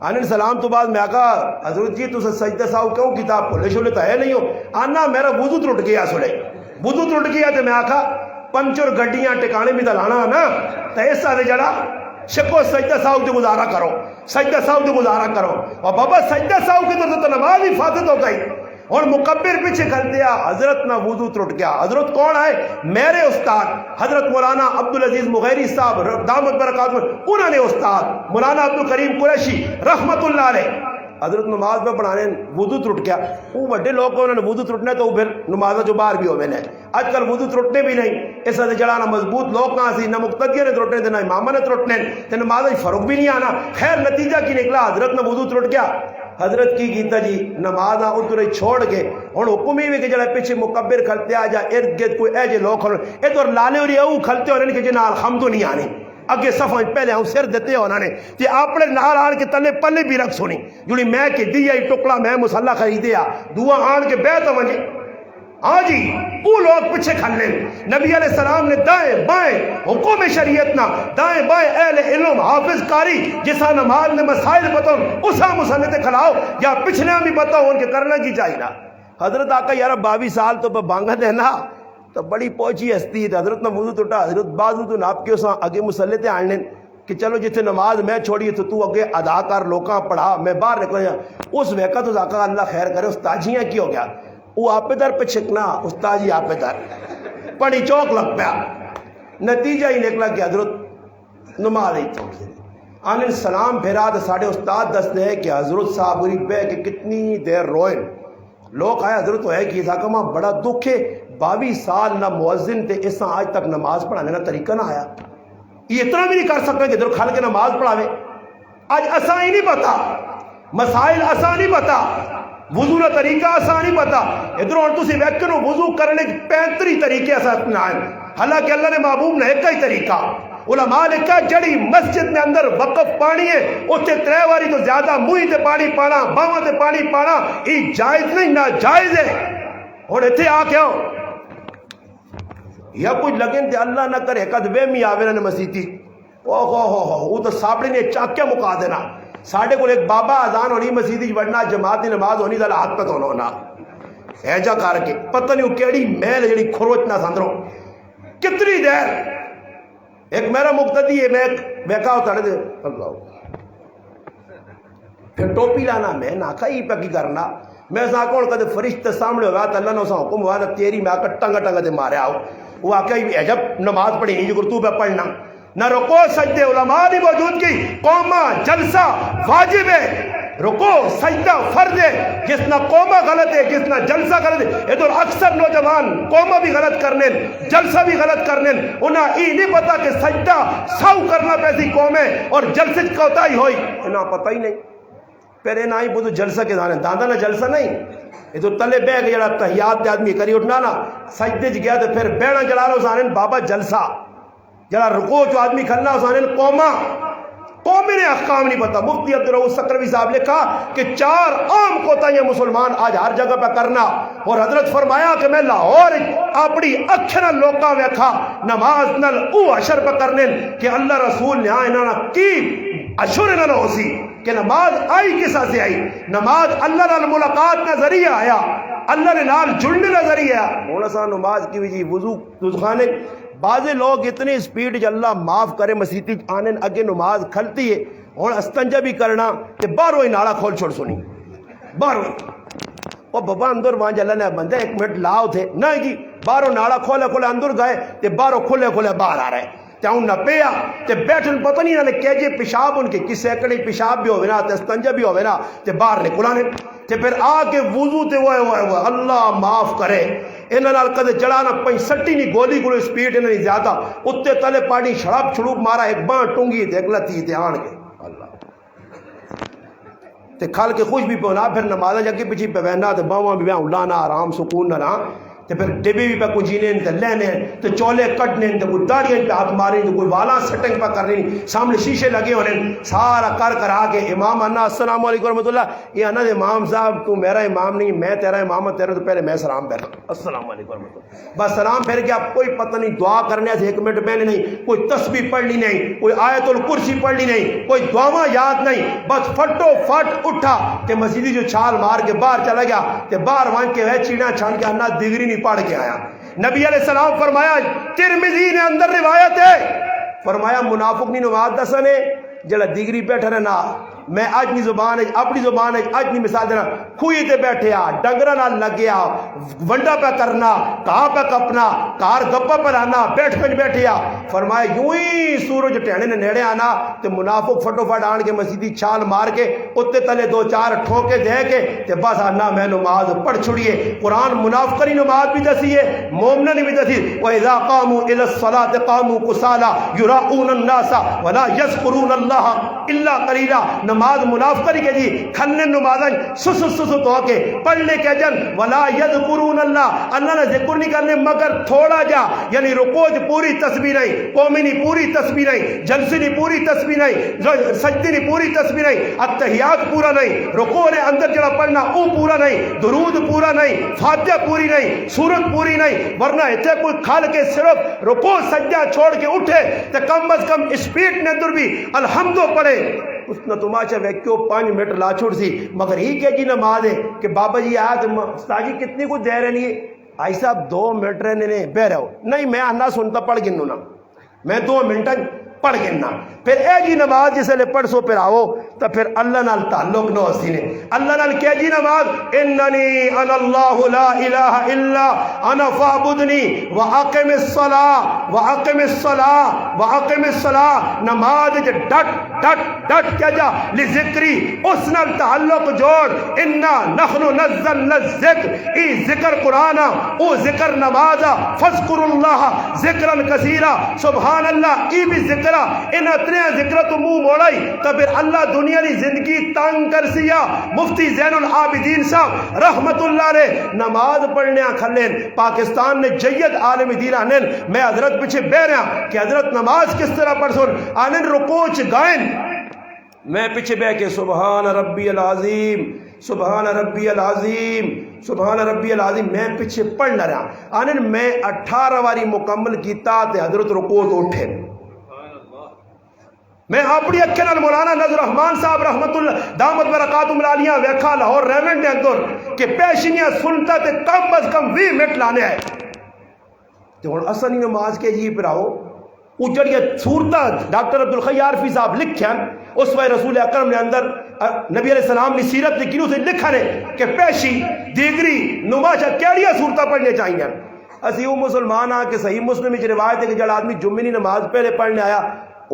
آنے سلام تو بعد میں آقا حضرت جی تو سجدہ ساو کیوں کتاب پڑھے شولے تو ہے نہیں ہو، آنا میرا وضو ٹوٹ گیا سولے وضو ٹوٹ گیا تو میں آقا پنچر گڈیاں ٹکانے بھی دلانا نا تو ایسا دے جڑا شکو سجدہ ساو دے گزارا کرو، سجدہ ساو دے گزارا کرو، اور بابا سجدہ ساو کی تو نماز ہی فاسد ہو گئی، اور مکبر پیچھے کھل دیا، حضرت نہ وضو ٹوٹ گیا۔ حضرت کون ہے؟ میرے استاد حضرت مولانا عبدالعزیز مغیری صاحب دامت برکاتہ، انہوں نے استاد مولانا عبد الکریم قریشی رحمت اللہ علیہ حضرت نماز پہ پڑھانے وضو ٹوٹ گیا، وہ بڑے لوگ کو انہوں نے وضو ٹوٹنا تو پھر نماز جو باہر بھی ہوئے ہیں، آج کل وضو ٹوٹنے بھی نہیں، اس سے جڑانا مضبوط لوگ کہاں سی، نہ مقتدیہ نے ٹوٹنے تھے نہ امامہ نے ٹوٹنے تھے، نماز فرق بھی نہیں آنا۔ خیر نتیجہ کی نکلا حضرت نے وضو ٹوٹ گیا، حضرت کی کیتا جی نماز اترے چھوڑ کے ہوں حکم ہی بھی کہ جڑا پیچھے مکبر کھلتے آ جا ارد گرد کوئی اے جے لوگ کھلو ادھر لالے اور او کھلتے ہونے کہ جنا الحمد نہیں آنی اگے صفحہ پہلے ہوں سر دیتے انہوں نے تے اپنے نال آن کے تلے پلے بھی رکھ سونی جڑی میں کہ دیا ٹکڑا میں مسلح خریدیا دعا آن کے بیت ونجے ہاں جی وہ لوگ پیچھے کھل لیں۔ نبی علیہ السلام نے دائیں بائیں حکم شریعت نہ دائیں بائیں اہل علم حافظ کاری جسا نماز نے مسائل بتاؤ اسا مسنت کھلاؤ یا پچھلے بھی بتاؤ ان کے کرنا کی چاہیے نا۔ حضرت آقا یار 22 سال تو بانگا دینا تو بڑی پہنچی ہستی ہے، حضرت نے وضو ٹوٹا، حضرت بازو تو ناپ کے اسا اگے مسلح تے آنے کہ چلو جتنے نماز میں چھوڑی تو اگے ادا کر لوکاں پڑھا میں باہر نکل جا۔ اس وقت تو آقا اللہ خیر کرے استاد جیاں کی ہو گیا وہ آپ در پہ چھکنا استاد جی آپ در پڑی چوک لگ پیا، نتیجہ ہی نکلا کہ حضرت نماز ہی چھوڑ دی۔ آنے سلام پھیرا تو ساڑھے استاد دستے ہیں کہ حضرت صاحب بری پہ کہ کتنی دیر روئن لوگ آئے حضرت تو ہے کہ اسا ماں بڑا دکھ ہے 22 سال نہ مؤذن تے اسا آج تک نماز پڑھانے کا طریقہ نہ آیا، یہ اتنا بھی نہیں کر سکتے کہ ادھر کھل کے نماز پڑھاوے۔ آج اسا ہی نہیں پتا مسائل اسا نہیں پتا وضو کا طریقہ اسا نہیں پتا، ادھر اور تسی ویکھو وضو کرنے کے 35 طریقے اسا اپنائیں، حالانکہ اللہ نے محبوب نے ایک ہی طریقہ علماء نے کہا جڑی مسجد میں اندر وقف پانی ہے اتنے 3 واری تو زیادہ منہ تے پانی پانا باواں تے پانی پانا یہ جائز نہیں ناجائز ہے۔ اور اتنے آ کے یا کچھ لگن تے اللہ نہ کرے کد وہمی آوے نہ مسیتی او ہو وہ تو ساپڑی نے چاکیا مکا دینا۔ ساڑھے کو ایک بابا اذان ہونی مسیدی وڑنا جماعت نماز ہونی دل ہاتھ پہ ہونا ایجا کر کے پتہ نہیں وہ کیڑی محل جڑی کھروچنا سندروں کتنی دیر. ایک میرا مقتدی ہے، میں بیکا ہوتا ہے دے اللہ پھر ٹوپی لانا میں نہ کھائی پہ کی کرنا میں سا کون کدے فرشتے سامنے ہوا تو اللہ نے اسا حکم ہوا نہ تیری میں آکر ٹنگا ٹنگا دے مارے آؤ. وہ آکے عجب نماز پڑھی نہیں جو تو پہ پڑھنا نہ رکو سجدے علماء نہیں موجود کی قومہ جلسہ واجب ہے. رکو سجدہ فرض ہے. جس نہ قومہ غلط ہے جس نہ جلسہ غلط ہے. ادھر اکثر نوجوان قومہ بھی غلط کرنے جلسہ بھی غلط کرنے انہیں یہ نہیں پتا کہ سجدہ سو کرنا پیسی قوم ہے اور جلسے کوتا ہی ہوئی انہیں پتہ ہی نہیں. پھر نہ ہی بودھو جلسہ کے دانے داندہ نہ جلسہ نہیں. یہ تو تلے بیگ جڑا تحیات دے آدمی کری اٹھنا نا سجدے چ گیا تو پھر بیڑا جلا لو سانن بابا جلسہ جڑا رکو جو آدمی کھلنا سانن قومہ قومی نے احکام نہیں پتا. مفتی عبدالرؤف سکروی صاحب نے کہا کہ 4 عام کوتاہیاں مسلمان آج ہر جگہ پہ کرنا. اور حضرت فرمایا کہ میں لاہور اپنی اکھنا لوکاں ویکھا نماز نل او اشر پہ کرنے کہ اللہ رسول نے آئینا کی اشر نہ ہو سی کہ نماز آئی کسا سے آئی. نماز اللہ نال ملاقات نہ ذریعہ آیا اللہ نے نال جڑنے نہ ذریعہ ہونا سا نماز کی وجہ وضو خانے. بعض لوگ اتنی سپیڈ جو اللہ معاف کرے مسیحی آنے اگے نماز کھلتی ہے اور استنجا بھی کرنا کہ باہروں ہی ناڑا کھول چھوڑ سنی باہروں وہ بابا اندر وہاں اللہ نے بندے 1 منٹ لاؤ تھے نہ جی باہروں ناڑا کھولے کھولے اندر گئے تے باہروں کھولے کھولے باہر آ رہے تے ہوں نہ پیا تے بیٹھن پتہ نہیں نہ کہ جے پیشاب ان کے کس ایکڑی پیشاب بھی ہوئے نا تے استنجا بھی ہوئے نا تے باہر نکلانے تے پھر آ کے وضو تے وہ اللہ معاف کرے. انہاں نال کدے چڑھانا 65 نہیں گولی گولو سپیڈ انہاں نہیں زیادہ اتنے تلے پانی شراب چھڑوپ مارا ایک بان ٹونگی تے اگلا تی تے آن کے اللہ تے کھال کے خوش بھی پونا پھر نمازہ جا کے پیچھے پہ بہنا تے باواں بھی بیاں لانا آرام سکون نہ تے پھر ڈبی بھی پہ کوئی جینے تے لینے تے چولے کٹنے تے کوئی داڑیاں پہ ہاتھ مارے تے کوئی والا سٹنگ پہ کرنے سامنے شیشے لگے ہونے سارا کر آگے امام انا السلام علیکم ورحمۃ اللہ یہ انا امام صاحب تو میرا امام نہیں میں تیرا امام تیرا تو پہلے میں سلام پھیرا السلام علیکم ورحمۃ اللہ بس سلام پھیر کے آپ کوئی پتہ نہیں دعا کرنے سے 1 منٹ پہلے نہیں کوئی تسبیح پڑھنی نہیں کوئی آیت الکرسی پڑھنی نہیں کوئی دعاواں یاد نہیں بس پھٹو پھٹ اٹھا کہ مسجدی جو چھال مار کے باہر چلا گیا کہ باہر وہاں کے ہے چیڑا چھان کے انا دگری پڑھ کے آیا. نبی علیہ السلام فرمایا ترمذی نے اندر روایت ہے فرمایا منافق نہیں نماز دسنے جڑا ڈگری بیٹھا رہنا میں اج نہیں زبان ہے اپنی زبان ہے اج نہیں مثال دینا کھوئی تے بیٹھے آ ڈنگرا نال لگیا ونڈا پہ کرنا کہاں پہ کپنا کار گپا پہ لانا بیٹھ کر بیٹھے آ فرمایا یوں ہی سورج ٹہنے نے نیڑے آنا تے منافق فٹو فٹ آن کے مسجدی چھال مار کے اتنے تلے 2-4 ٹھوکے دے کے تے بس آنا میں نماز پڑھ چھڑیے. قرآن منافقی نماز بھی دسی ہے مومنن بھی دسی وَإِذَا قَامُوا إِلَى الصَّلَاةِ قَامُوا كُسَالَىٰ يُرَاءُونَ النَّاسَ وَلَا يَذْكُرُونَ اللَّهَ إِلَّا قَلِيلًا. نماز منافقت کے جی کھلنے نمازن سس تو کے پڑھنے کے جن ولا یذکرون اللہ اللہ نے ذکر نہیں کرنے مگر تھوڑا جا یعنی رکوع پوری تسبیح نہیں قومی نہیں پوری تسبیح نہیں جلسے نہیں پوری تسبیح نہیں سجدے نہیں پوری تسبیح نہیں التحیات پورا نہیں رکوع نے اندر جڑا پڑھنا او پورا نہیں درود پورا نہیں فاتحہ پوری نہیں سورت پوری نہیں ورنہ اتنے کوئی کھال کے صرف رکوع سجدہ چھوڑ کے اٹھے تو کم از کم اسپیڈ نے اندر بھی الحمدو پڑھے اس نے تماشا ویکیو 5 منٹ لا چھوڑ سی مگر ہی کیا جی نماز ہے کہ بابا جی آیا تو استاد جی کتنی کچھ دے رہے نہیں آئی صاحب 2 منٹ رہنے نے بہ رہے ہو نہیں میں آنا سنتا پڑھ گنو نا میں 2 منٹ پڑھ گنا پھر اے جی نماز جسے لے پڑھ سو پھر آؤ تو پھر اللہ نال تعلق نہ ہوسی نے اللہ نال کیا جی نماز اننی انا اللہ لا الہ الا انا فاعبدنی واقم الصلاۃ واقم الصلاۃ واقم الصلاۃ نماز ڈٹ ڈٹ ڈٹ کیا جا لذکری اس نال تعلق جوڑ انا نحن نزلنا الذکر ای ذکر قرآن او ذکر نماز فذکر اللہ ذکرا کثیرا سبحان اللہ ای بھی ذکر ان اتنے ذکر تو منہ موڑائی تو پھر اللہ دنیا کی زندگی تنگ کر سیا. مفتی زین العابدین صاحب رحمت اللہ نے نماز پڑھنے کھلین پاکستان نے جید عالم دین آنن میں حضرت پیچھے بہ رہا کہ حضرت نماز کس طرح پڑھ سن آنن رکوع چ گائن میں پیچھے بہ کے سبحان ربی العظیم سبحان ربی العظیم سبحان ربی العظیم میں پیچھے پڑھ نہ رہا آنن میں 18 واری مکمل کیتا تے حضرت رکوع تو اٹھے میں اپنی اکھے نال مولانا نذر رحمان صاحب رحمت اللہ دامت برکاتہم العالیہ ویکھا لاہور ریونڈ دے اندر کہ پیشنیاں سنتا تے کم از کم 20 منٹ لانے آئے تے ہن اساں دی نماز کے جی پراؤ وہ جڑی صورتاں ڈاکٹر عبدالخیار فی صاحب لکھیاں اس وقت رسول اکرم نے اندر نبی علیہ السلام نے سیرت لکھی اسے لکھا نے کہ پیشی دیگری نماشا کیڑیاں صورتاں پڑھنے چاہیے. اسی وہ مسلمان آ کے صحیح مسلم وچ روایت ہے کہ جڑا آدمی جمعے کی نماز پہلے پڑھنے آیا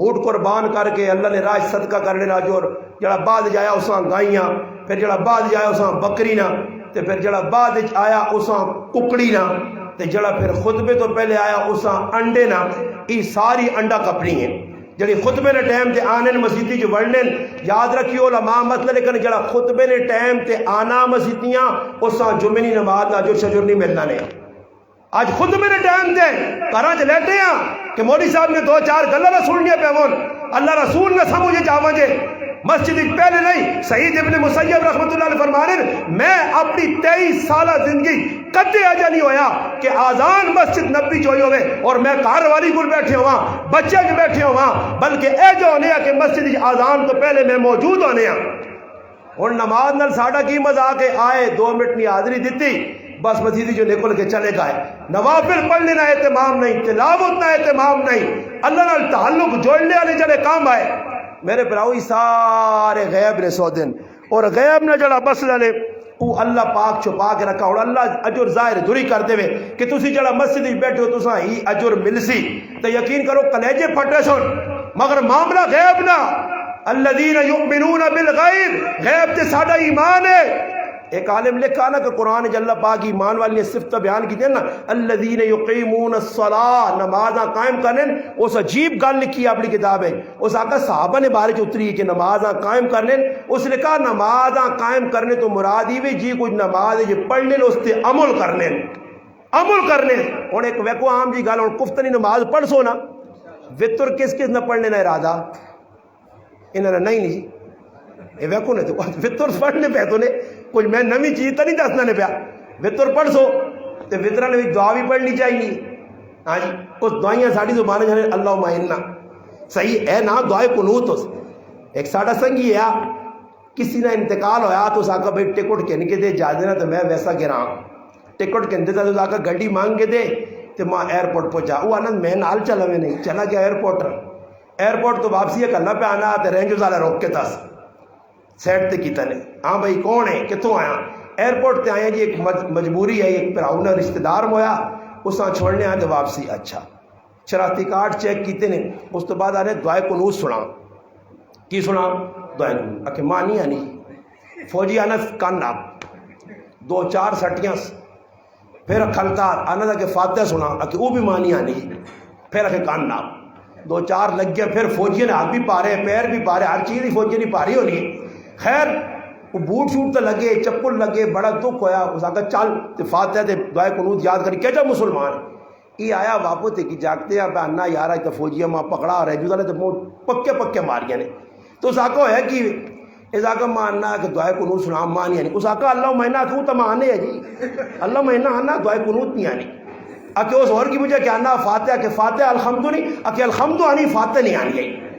اونٹ قربان کر کے اللہ نے راج صدقہ کرنے نا جو جڑا بعد جایا اساں گائیاں پھر جڑا بعد جایا اساں بکری نا تے پھر جڑا بعد آیا اساں ککڑی نا تے جڑا پھر خطبے تو پہلے آیا اساں انڈے نا یہ ساری انڈا کپڑی ہیں جڑی خطبے نے ٹائم تے آنے مسیتی جو وڑنے یاد رکھیو علماء مطلب لیکن جڑا خطبے نے ٹائم تے آنا مسیتیاں اساں جمعے کی نماز نا جو شجر نہیں ملنا نے آج خود میرے ٹائم دے کراں چ لیٹے ہیں کہ مولوی صاحب نے 2-4 گلاں سننیاں پیون اللہ رسول نے سمجھے جاواں جے مسجد پہلے نہیں. سعید ابن مسیب رحمت اللہ علیہ فرمانے میں اپنی 23 سالہ زندگی کدے اجا نہیں ہویا کہ آزان مسجد نبی چوئی ہوئے اور میں گھر والی گل بیٹھے ہوا بچے بھی بیٹھے ہوا بلکہ اے جو ہونے کہ مسجد آزان تو پہلے میں موجود ہونے اور نماز نال ساڈا کی مذاق ہے آئے 2 منٹ نہیں حاضری دیتی بس مسیدی جو نکل کے چلے گئے نوافل پڑھنے نہ اہتمام نہیں تلاوت نہ اہتمام نہیں اللہ نال تعلق جوڑنے والے جڑے کام آئے میرے براؤ سارے غیب نے سو دن اور غیب نے جڑا مسئلہ نے وہ اللہ پاک چھپا کے رکھا اور اللہ اجر ظاہر دوری کر دے کہ تسی جڑا مسجد وچ بیٹھے ہو تساں ہی اجر ملسی تو یقین کرو کلیجے پھٹے سن مگر معاملہ غیب نہ الذین یؤمنون بالغیب غیب تے ساڈا ایمان ہے. ایک عالم لکھا نا کہ قرآن جل پاک ایمان والی نے صفت بیان کی تھی نا الذین یقیمون الصلاۃ نمازاں قائم کرنے اس عجیب گل لکھی اپنی کتاب ہے اس آقا صحابہ نے بارے چ اتری کہ نمازاں قائم کرنے اس نے کہا نمازاں قائم کرنے تو مراد ہی جی کچھ نماز جی پڑھنے اس تے عمل کرنے ہوں ایک ویکو عام جی گل ہوں کفتنی نماز پڑھ سو نا وطر کس کس نہ پڑھنے نہ ارادہ انہوں نے نہیں جی یہ ویکو نے تو وطر پڑھنے پہ تو نے کچھ میں نوی چیز تو نہیں دسنا نے پیا وطر پڑھ سو تو وطرا نے بھی دعا بھی پڑھنی چاہیے. ہاں جی اس دعائیاں ساری زبان جانے اللہم انا صحیح ہے نا دعائے قنوت اس ایک ساڈا سنگھی ہے کسی نے انتقال ہویا تو اس آقا بھائی ٹکٹ کہنے کے دے جا دینا تو میں ویسا گراں ٹکٹ کہنے تھا تو آقا گاڑی مانگ کے دے تو ماں ایئرپورٹ پہنچا وہ آنا میں نال چلا میں نہیں چلا گیا ایئرپورٹ تو واپسی کرنا پہ آنا تو رینج والا روک کے تس سیٹ تے کیتا نے ہاں بھائی کون ہے کتوں آیا ایئرپورٹ تے آیا جی ایک مجبوری ہے ایک پراؤ نے رشتہ دار ہویا اساں چھوڑنے آتے واپسی اچھا شناختی کارڈ چیک کیتے نے اس تو بعد آنے دعائے قنوت سنا کی سنا دعائے قنوت اکھے ماں نہیں آنی فوجی آنا کان آپ 2-4 سٹیاں پھر خلکار آنا تھا کہ فاتحہ سنا اکھے وہ بھی ماں نہیں آنی پھر اکھے کان آپ 2-4 لگ گیا پھر فوجی نے ہاتھ بھی پارے پیر بھی پارے ہر چیز ہی فوجی نہیں پاری ہونی ہے. خیر وہ بوٹ شوٹ تو لگے چپل لگے بڑا دکھ ہویا اس آگا چل فاتحہ تے دعائے قنوت یاد کری کہہ جا مسلمان یہ آیا واپس کی جاگتے ہیں پہننا یارا تو فوجیاں ماں پکڑا رہے جو والے تو پکے ماریاں نے تو اس آقا ہے کہ اس آقا ماننا کہ دعائے قنوت سنا ماں نہیں آنی اس آقا اللہ مہینہ کیوں تو مانے ہے جی اللہ مہینہ آنا دعائے قنوت نہیں آنی اکے اس اور کی مجھے کیا آنا فاتحہ کہ فاتحہ الحمد نہیں اکے الحمد آنی فاتحہ نہیں آنی ہے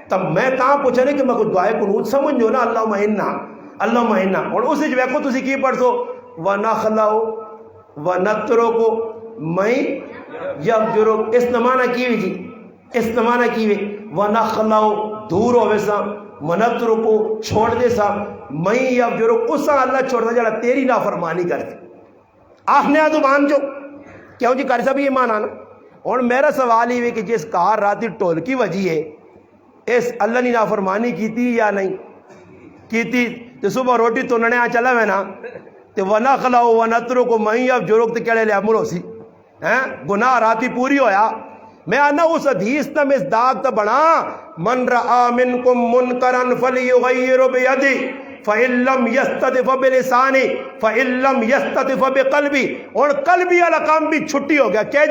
تب میں کہاں پوچھا نہیں کہ میں کوئی دعائے قنوت سمجھو نا اللہ مہینہ اور اسی جو ویکو تسی کی پڑھ سو وَنَخْلَعُ وَنَتْرُكُ مَن يَفْجُرُكُ اس نمانہ کی ہوئی جی اس نمانہ کی ہوئی وَنَخْلَعُ دور ہوئے سا وَنَتْرُكُ چھوڑ دے سا مَن يَفْجُرُكُ اس سا اللہ چھوڑ دے جڑا تیری نافرمانی کرتے آخنے آدھو مان جو کیوں جی کر سا بھی ایمان آنا اور میرا سوال ہی ہوئی کہ جس کار راتی ٹول کی وجہ ہے اس اللہ نے نافرمانی کی تھی یا نہیں کی تھی تو صبح روٹی تو ننے چلا میں نا تو وَنَخْلَعُ وَنَتْرُكُ مَن يَفْجُرُكُ تو کہڑے لے امرو سی گناہ راتی پوری ہویا میں آنا اس حدیث نا میں اس داغ تا بڑھا من رآ منکم منکرن فلیغیر بیدی فَإِن لَّمْ يَسْتَطِعْ فَبِلِسَانِهِ فَإِن لَّمْ يَسْتَطِعْ فَبِقَلْبِهِ اور قلبی والا کام بھی چھٹی ہو گیا کہ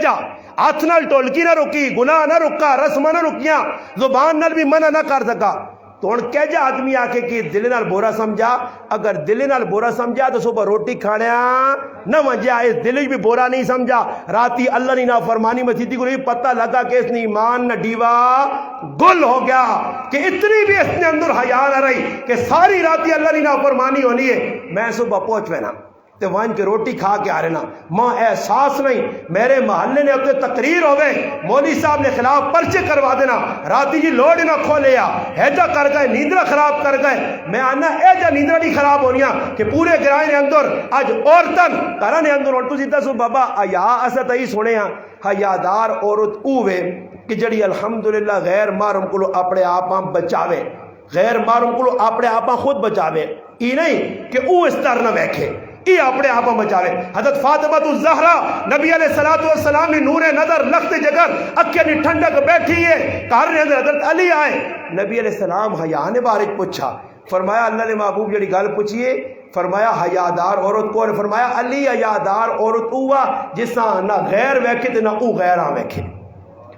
جا ہاتھ نال ٹولکی نہ رکی گناہ نہ رکا رسم نہ رکیاں زبان نال بھی منع نہ کر سکا تو ہن کہ جا آدمی آ کے کہ دل نال بورا سمجھا، اگر دل نال بورا سمجھا تو صبح روٹی کھانے نہ منجیا، اس دل بھی بورا نہیں سمجھا، راتی اللہ نے نافرمانی مسیدی کو نہیں پتہ لگا کہ اس نے ایمان نہ ڈیوا گل ہو گیا کہ اتنی بھی اس نے اندر حیا نہ رہی کہ ساری راتی اللہ نے نافرمانی ہونی ہے، میں صبح پہنچ پینا تے وان کے روٹی کھا کے آ رہے نا، ماں احساس نہیں میرے محلے نے اتنے تقریر ہوئے، مولوی صاحب نے خلاف پرچے کروا دینا، راتی جی لوڈ نہ کھولے آ ایجا کر گئے، نیندرہ خراب کر گئے، میں آنا ایجا نیندرہ نہیں خراب ہونیا کہ پورے گرائے نے اندر آج عورتن کارا نے اندر اور تو سیدھا سو بابا آیا اسا تئی سونے ہاں حیادار عورت اوے کہ جڑی الحمدللہ غیر محرم کو اپنے آپاں بچاوے، غیر محرم کو اپنے آپاں خود بچاوے، ای نہیں کہ او اس طرح نہ بیکھے، یہ اپنے آپ بچاوے۔ حضرت فاطمہ الزہرا نبی علیہ السلام نے نور نظر لخت جگر اکھے نے ٹھنڈک بیٹھی ہے، کارنے اندر حضرت علی آئے، نبی علیہ السلام حیا نے بارک پوچھا، فرمایا اللہ نے محبوب جڑی گل پوچھئے، فرمایا حیادار عورت کو، فرمایا علی حیادار عورت ہوا جسا نہ غیر ویکھے تے نہ او غیر آ ویکھے۔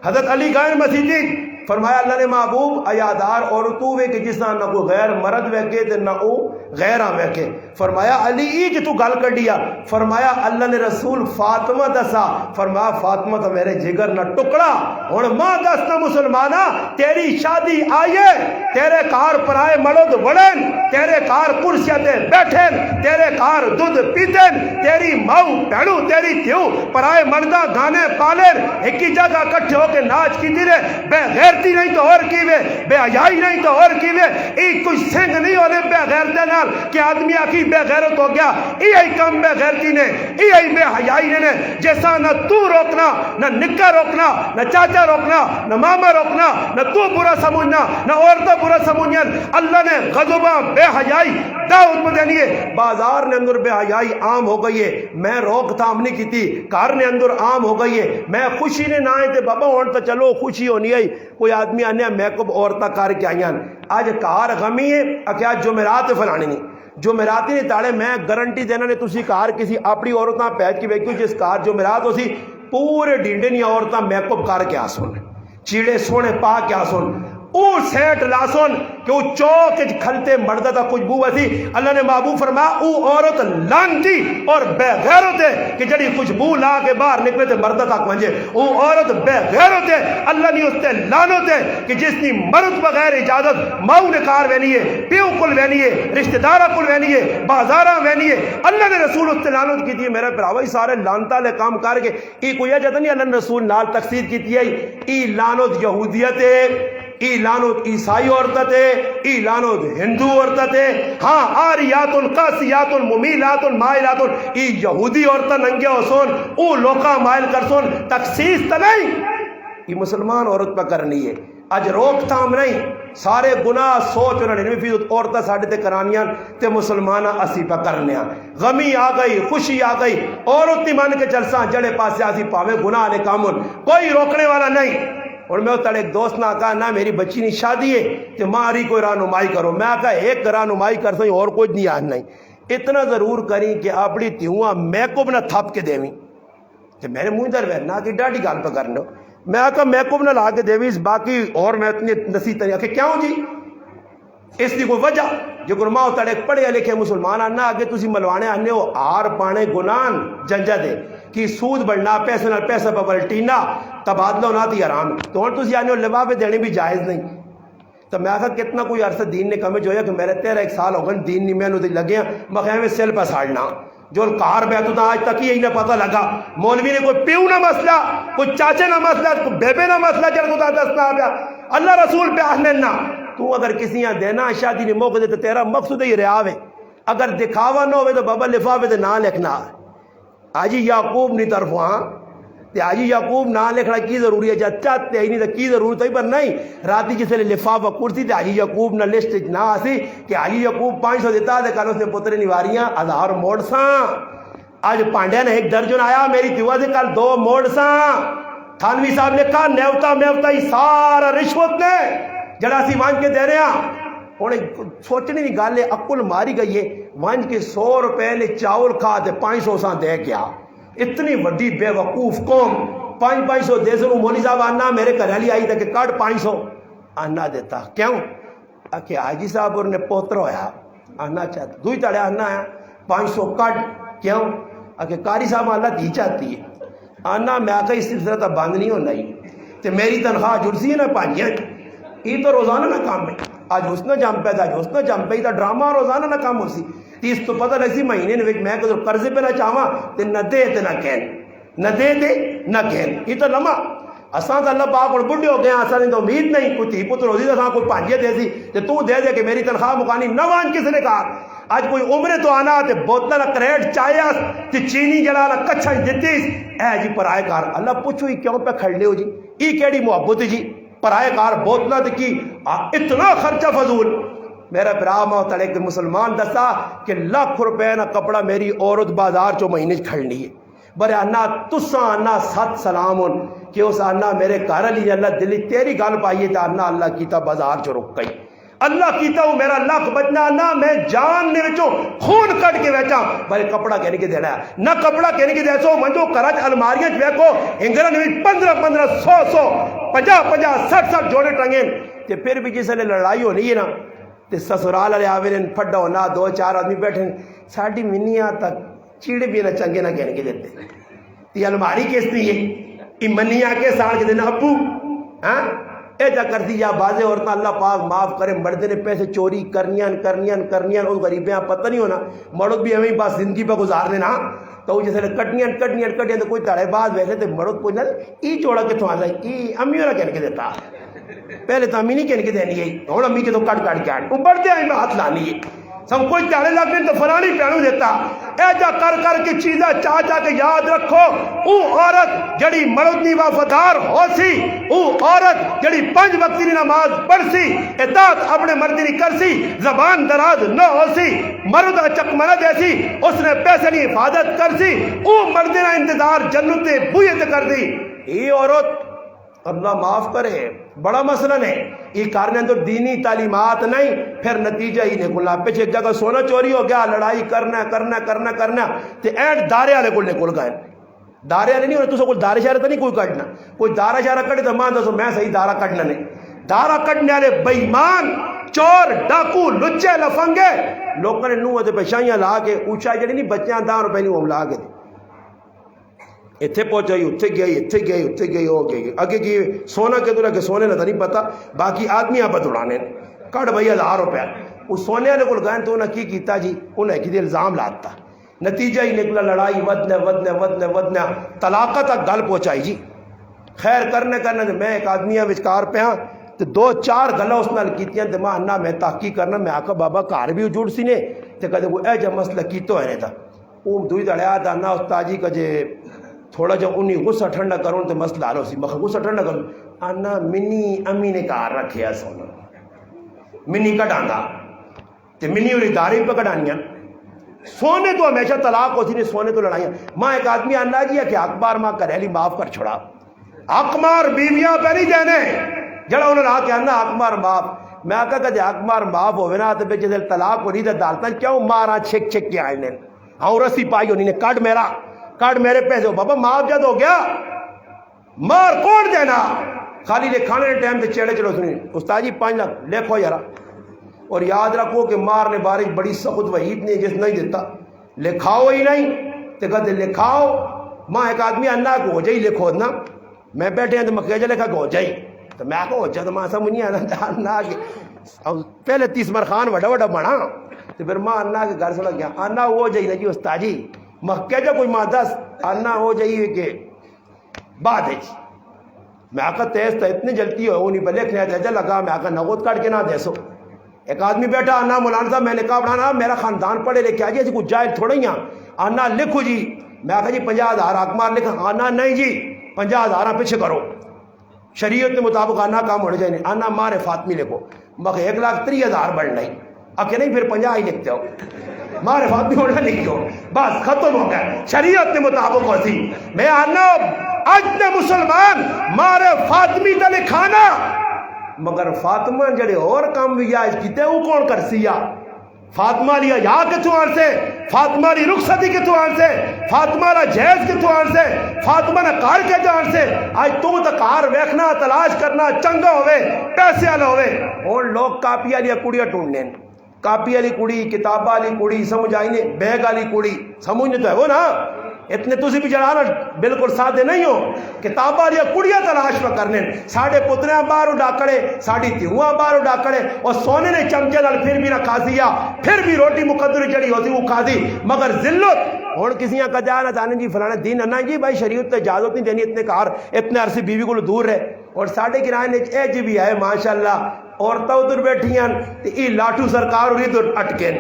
حضرت علی غیر مسیدی فرمایا اللہ نے محبوب حیادار عورت ہوئے کہ جس نہ کوئی غیر مرد ویکھے تے نہ او غیر آ ویکھے۔ فرمایا علی ای کہ تو گل کر دیا، فرمایا اللہ نے رسول فاطمہ دسا، فرمایا فاطمہ تو میرے جگر نہ ٹکڑا، ہن ماں دس نہ مسلمانہ تیری شادی آئے، تیرے کار پرائے مرد وڑن، تیرے کار کرسیاں تے بیٹھن، تیرے کار دودھ پیتن، تیری ماؤ بہنو تیری تھیو پرائے مردہ گانے پالن، ایک ہی جگہ کٹھے ہو کے ناچ کی دیرے، بے غیرتی نہیں تو اور کیوے، بے حیائی نہیں تو اور کیوے، ایک کوئی سنگ نہیں ہونے بے غیرتے نال کہ آدمی آخی بے غیرت ہو گیا، یہی کم بے غیرتی نے، یہی بے حیائی نے، جیسا نہ تو روکنا، نہ نکا روکنا، نہ چاچا روکنا، نہ ماما روکنا، نہ تو برا سمجھنا، نہ عورتہ برا سمجھنا، اللہ نے غضبہ بے حیائی دعوت میں دینی ہے، بازار نے اندر بے حیائی عام ہو گئی ہے، میں روک تھام نہیں کی تھی، کار نے اندر عام ہو گئی ہے، میں خوشی نے نہ آئے تھے بابا ہون تو چلو خوشی ہونی ہے، کوئی آدمی آنے میک اپ عورتہ کار کے آئیاں، آج کار غمی ہے، کیا جمعرات فلانی نہیں، جمعراتی نہیں تاڑے میں گارنٹی دینا نے تسی کار کسی اپنی عورتاں پہچ کی ویکیو جس کار جمعرات ہو سی پورے ڈینڈے نہیں عورتاں میک اپ کار کے آسون چیڑے سونے پا کے آسون او سیٹ لاسون کہ او چوک کھلتے مردہ تا کچھ بو ویسی، اللہ نے محبوب فرمایا او عورت لانتی اور بے غیرت ہے کہ جڑی کچھ بو لا کے باہر نکلے تے مردہ تک ونجے، او عورت بے غیرت ہے، اللہ نے اس تے لانت ہے کہ جس نے مرد بغیر اجازت ماؤ نے کار وینی ہے، پیو کل وینی ہے، رشتہ دارہ کل وینی ہے، بازارہ وینی ہے، اللہ نے رسول اس تے لانت کی دی، میرے براوی سارے لانتا لے کام کر کے ای کوئی اجازت نہیں، اللہ نے رسول نال تقسیر کی دی ہے، ای لانت یہودیت ہے، ای لانت عیسائی عورتت ہے، ای لانت ہندو عورتت ہے، ہاں آریات قاسیات ممیلات مائلات، ای یہودی عورتہ ننگے حسون او لوکا مائل کرسون، تخصیص تا نہیں، ای مسلمان عورت پہ کرنی ہے، اج روک تھام نہیں، سارے گناہ سوچ 99% عورتہ ساڑھے تے کرانیاں تے مسلمانہ اسی پہ کرنیاں، غمی آ گئی خوشی آ گئی، عورت نہیں مان کے چلساں جڑے پاسے آسی پاوے گناہ نے کامن، کوئی روکنے والا نہیں۔ اور میں تڑے ایک دوست نہ کہا نہ میری بچی نہیں شادی ہے تو ماری کوئی رہنمائی کرو، میں کہا ایک رہنمائی کر سکیں اور کوئی نہیں آج نہیں، اتنا ضرور کریں کہ اپنی تیوہاں میک اپ نہ تھپ کے دیویں، کہ میرے منہ در ویر نہ کہ ڈاڈی گال پہ کرنے ہو، میں کہا میک اپ نہ لا کے دیویں باقی اور میں اتنی نصیحت نہیں کہ کیوں جی اس کی کوئی وجہ جو گرماؤ تڑے پڑھے لکھے مسلمان آنا آگے تسی ملوانے آنے ہو آر پانے گنان جنجا دے کہ سود بڑھنا پیسے نہ پیسہ پلٹینا تبادلہ ہونا تھی حرام تو اور تسی آنے ہو لبافے دینے بھی جائز نہیں۔ تو میں کہا کتنا کوئی عرصہ دین نے کمیں جو ہے کہ میرے 13 سال ہو گئے دین نہیں میں نے لگے ہیں مخیمے میں سیل پہ ساڑنا جو کار بیتو تھا آج تک یہی نہ پتہ لگا، مولوی نے کوئی پیو نہ مسئلہ کوئی چاچے نہ مسئلہ کوئی بیبے نہ مسئلہ جڑ کو دست نہ آیا، اللہ رسول پہ آہنے نہ تو اگر کسی یہاں دینا شادی نے موقع دے تو تیرا مقصد ہی ریاو ہے، اگر دکھاوا نہ ہوئے تو بابا لفافے تو نہ لکھنا آجی یعقوب نہیں طرف وہاں تے آجی یعقوب نہ لکھنا کی ضروری ہے جا چاہتے ہی نہیں تو کی ضرورت ہے پر نہیں راتی کسی نے لفافہ کرسی تے آجی یعقوب نہ لسٹ نہ آسی کہ آجی یعقوب 500 دیتا دے کل اس نے پترے نواریاں 1000 موڑ ساں، آج پانڈیا نے ایک درجن آیا میری دیوا سے کل 2 موڑ ساں، تھانوی صاحب نے کہا نیوتا ہی سارا رشوت نے جڑا سی وانج کے دے رہے ہیں انہیں سوچنے نہیں گالے عقل ماری گئی ہے، وانج کے 100 روپے نے چاول کھا دے 500 ساں دے گیا، اتنی وڈی بے وقوف قوم 500 دے سنوں مولوی صاحب آنا میرے گھر والی آئی تھا کہ کٹ 500 آنا دیتا کیوں کہ حاجی صاحب اور نے پوتر ہویا آنا چاہتا دوئی تڑے آنا ہے 500 کٹ کیوں کہ قاری صاحب اللہ دی چاہتی ہے آنا میں آگا اس سلسلہ تا بند نہیں ہونا ہی تو میری تنخواہ جڑسی ہے نا 5 یہ تو روزانہ نہ کام ہے آج حسنہ جم پہ آج حسنہ جم پہ تا ڈرامہ روزانہ نہ کام ہو سی تیس تو پتہ لگسی مہینے نے میں کہ قرضے پہ نہ چاہواں تے نہ دے تے نہ کہن نہ دے تے نہ کہن یہ تو لمحہ اساں تو اللہ پاک اور بڑھے ہو گئے ہیں اساں نے تو امید نہیں کوئی تھی پتر ہوتی تو کوئی 5 دے سی تو دے دے کہ میری تنخواہ مکانی نہ وان کس نے کہا آج کوئی عمرے تو آنا تے بوتل کریٹ چائے تے چینی جڑا کچھا دیتیس اے جی پرائے کار اللہ پوچھو ہی کیوں پہ کھڑ لے ہو جی ای کیڑی محبت جی پرائے کار بوتل تے کی اتنا خرچہ فضول میرا برا محتر ایک مسلمان دسا کہ ₹1,00,000 نہ کپڑا میری عورت بازار چو مہینے کھڑنی ہے برے آنا تسا آنا 7 سلام کہ اس آنا میرے گھر علی اللہ دلی تیری گل پائیے تو آنا اللہ کیتا بازار چو رک گئی اللہ کیتا ہوں میرا لکھ بچنا آنا میں جان نے وچوں خون کٹ کے بیٹھا برے کپڑا کہنے کے دینا ہے نہ کپڑا کہنے کے دیسو منجو کرج الماریاں چویکو انگران میں 15 100 50 60 جوڑے ٹنگیں تے پھر بھی جس نے لڑائی ہو نہیں ہے نا تے سسرال والے آوے نے پھڈا ہونا 2-4 آدمی بیٹھے ساڈی منیاں تک چیڑے بھی نہ چنگے نہ کہنے کے دیتے تی الماری کس نہیں ہے ای منیاں کے سان کے دینا ابو ہاں اے جا کر دی یا بازے عورتیں اللہ پاک معاف کرے مرد نے پیسے چوری کرنیاں اس غریبیاں پتہ نہیں ہونا مرد بھی ہمیں بس زندگی پہ گزار دینا تو جیسے کٹنیاں تو کوئی تڑے بعد ویسے تو مرد پوچھنا ای چوڑا کتوں آ جائے ای امی والا کہنے کے دیتا پہلے تو امی نہیں کہنے کے دینی ہے ہوں امی کے تو کٹ کے آنے بڑھتے ہیں میں ہاتھ لانی ہے سب کوئی چاڑے لگنے تو فلانی پیانو دیتا اے جا کر کے چیزیں چاہ کے یاد رکھو او عورت جڑی مردنی وفادار ہو سی او عورت جڑی 5 وقتی نماز پڑھ سی اطاعت اپنے مردنی کر سی زبان دراز نہ ہو سی مرد چکمنہ دے سی اس نے پیسے نہیں حفاظت کر سی او مردنہ انتظار جنت بویت کر دی یہ عورت اللہ معاف کرے بڑا مسئلہ نہیں یہ کارنے اندر دینی تعلیمات نہیں پھر نتیجہ ہی نکلنا پیچھے ایک جگہ سونا چوری ہو گیا لڑائی کرنا تے اینڈ دارے والے کو نکل گئے دارے والے نہیں ہونے تو کوئی دارے شہرہ تو نہیں کوئی کٹنا کوئی دارہ شہرہ کٹے تو مان دسو میں صحیح دارہ کٹنا نہیں دارہ کٹنے والے بےایمان چور ڈاکو لچے لفنگے لوگوں نے نوہ تے پیشائیاں لا کے اونچا جڑی نہیں بچیاں ₹10 نہیں وہ لا کے دی اتھے پہنچائی اتھے گئی ہو گئی اگے کی سونا کے دورہ کہ سونے نہ نہیں پتا باقی آدمی آپ دوڑانے کٹ بھائی ₹1000 اس سونے والے کو گئے تو انہیں کی کیتا جی انہیں کی الزام لاتا نتیجہ ہی نکلا لڑائی ودنے طلاقہ تک گل پہنچائی جی خیر کرنے میں ایک آدمی وچکار پہ ہاں تو 2-4 گلا اس نال کیتیاں تے ماں نہ میں تحقیق کرنا میں آکا بابا گھر بھی اجوڑ سی نے تے کدے وہ اے جا مسئلہ کیتو ہے تھا وہ دوئی دڑیا دا نا استاد جی کا جے تھوڑا جو انہیں غصہ ٹھنڈا کروں تو مسئلہ آلو سی مخصوص غصہ ٹھنڈا کروں آنا منی امی نے کہا رکھیا سونا منی کٹانا تے منی اور ادارے پہ کٹانیاں سونے تو ہمیشہ طلاق ہوتی نہیں سونے تو لڑائیاں ماں ایک آدمی آنا جی ہے کہ اکبار ماں کریلی معاف کر چھوڑا اکمار بیویاں پہ نہیں جانے جڑا انہوں نے آ کے آنا اکمار معاف میں آکا کہ اکمار معاف ہوئے نا تو بے جدل طلاق ہو نہیں تو دالتا کیوں مارا چھک کے آئے ہاں رسی پائی ہونی نے کٹ میرے پیسے ہو بابا معاف جد ہو گیا مار کون دینا خالی لے کھانے ٹائم سے چیڑے چلو سنی استاد جی 5 لاکھ لکھو یارا اور یاد رکھو کہ مار نے بارش بڑی سخت وعید نے جس نہیں دیتا لکھاؤ ہی نہیں تو کہتے لکھاؤ ماں ایک آدمی انا کو ہو جائی لکھو نا میں بیٹھے ہیں تو مکیجہ لکھا کہ ہو جائی تو میں آکو ہو جا تو ماں سمجھ نہیں آنا انا کے پہلے 30 مرخان وڈا بنا تو پھر ماں انا کے گھر سے لگ گیا انا ہو جائی نا جی استاد جی مکیجہ کوئی ماں 10 انا ہو جائی کہ بات ہے جی میں آکا تیز تو اتنی جلتی ہو نہیں پہلے لکھنے تیجہ لگا میں آکا نغوت کاٹ کے نہ دے سو ایک آدمی بیٹھا آنا مولانا صاحب میں نے کہا پڑھانا میرا خاندان پڑھے لے کے آجی ایسی کچھ جائل تھوڑا ہی آنا لکھو جی میں آکا جی 50,000 اکمار لکھا آنا نہیں جی 50,000 پیچھے کرو شریعت کے مطابق آنا کام ہونے چاہیے آنا مارے فاطمی لکھو مگر 1,30,000 بڑھ نہیں آکے نہیں پھر 50 ہی لکھتے ہو مارے فاطمی ہونا لکھو بس ختم ہو گیا شریعت کے مطابق ہوتی میں آنا اجن مسلمان مارے فاطمی تا لکھانا مگر فاطمہ جڑے اور کام بھی آج کیتے وہ کون کر سیا فاطمہ علی حیا کتوں آن سے، فاطمہ علی رخصتی کتوں آن سے، فاطمہ علی جہیز کتوں آن سے، فاطمہ نے کار کے جان سے. آج تو کار ویکھنا تلاش کرنا چنگا ہوئے پیسے والا ہوئے. ہن لوگ کاپی والی کڑیاں ٹونڈنے، کاپی والی کڑی، کتاب والی کڑی، سمجھ آئی نے، بیگ والی کڑی، سمجھنے تو ہے وہ نا. اتنے تسی بھی جڑانا بالکل سادے نہیں ہو. کتاباں والی کڑیاں تلاش پہ کرنے، ساڈے پتریاں باہر ڈاکڑے، ساڈی تیواں باہر ڈاکڑے، اور سونے نے چمچے نال پھر بھی نہ کھا دیا، پھر بھی روٹی مقدر جڑی ہوتی وہ کھا دی. مگر ذلت ہوں کسی کا جانا چاہنے جی فلانا دین انا جی بھائی شریعت تو اجازت نہیں دینی اتنے کار اتنے عرصے بیوی کو دور رہے. اور ساڈے کرائے اے جی بھی ہے ماشاء اللہ، عورتیں ادھر بیٹھی ہیں تو یہ لاٹو سرکار اور ادھر اٹکے،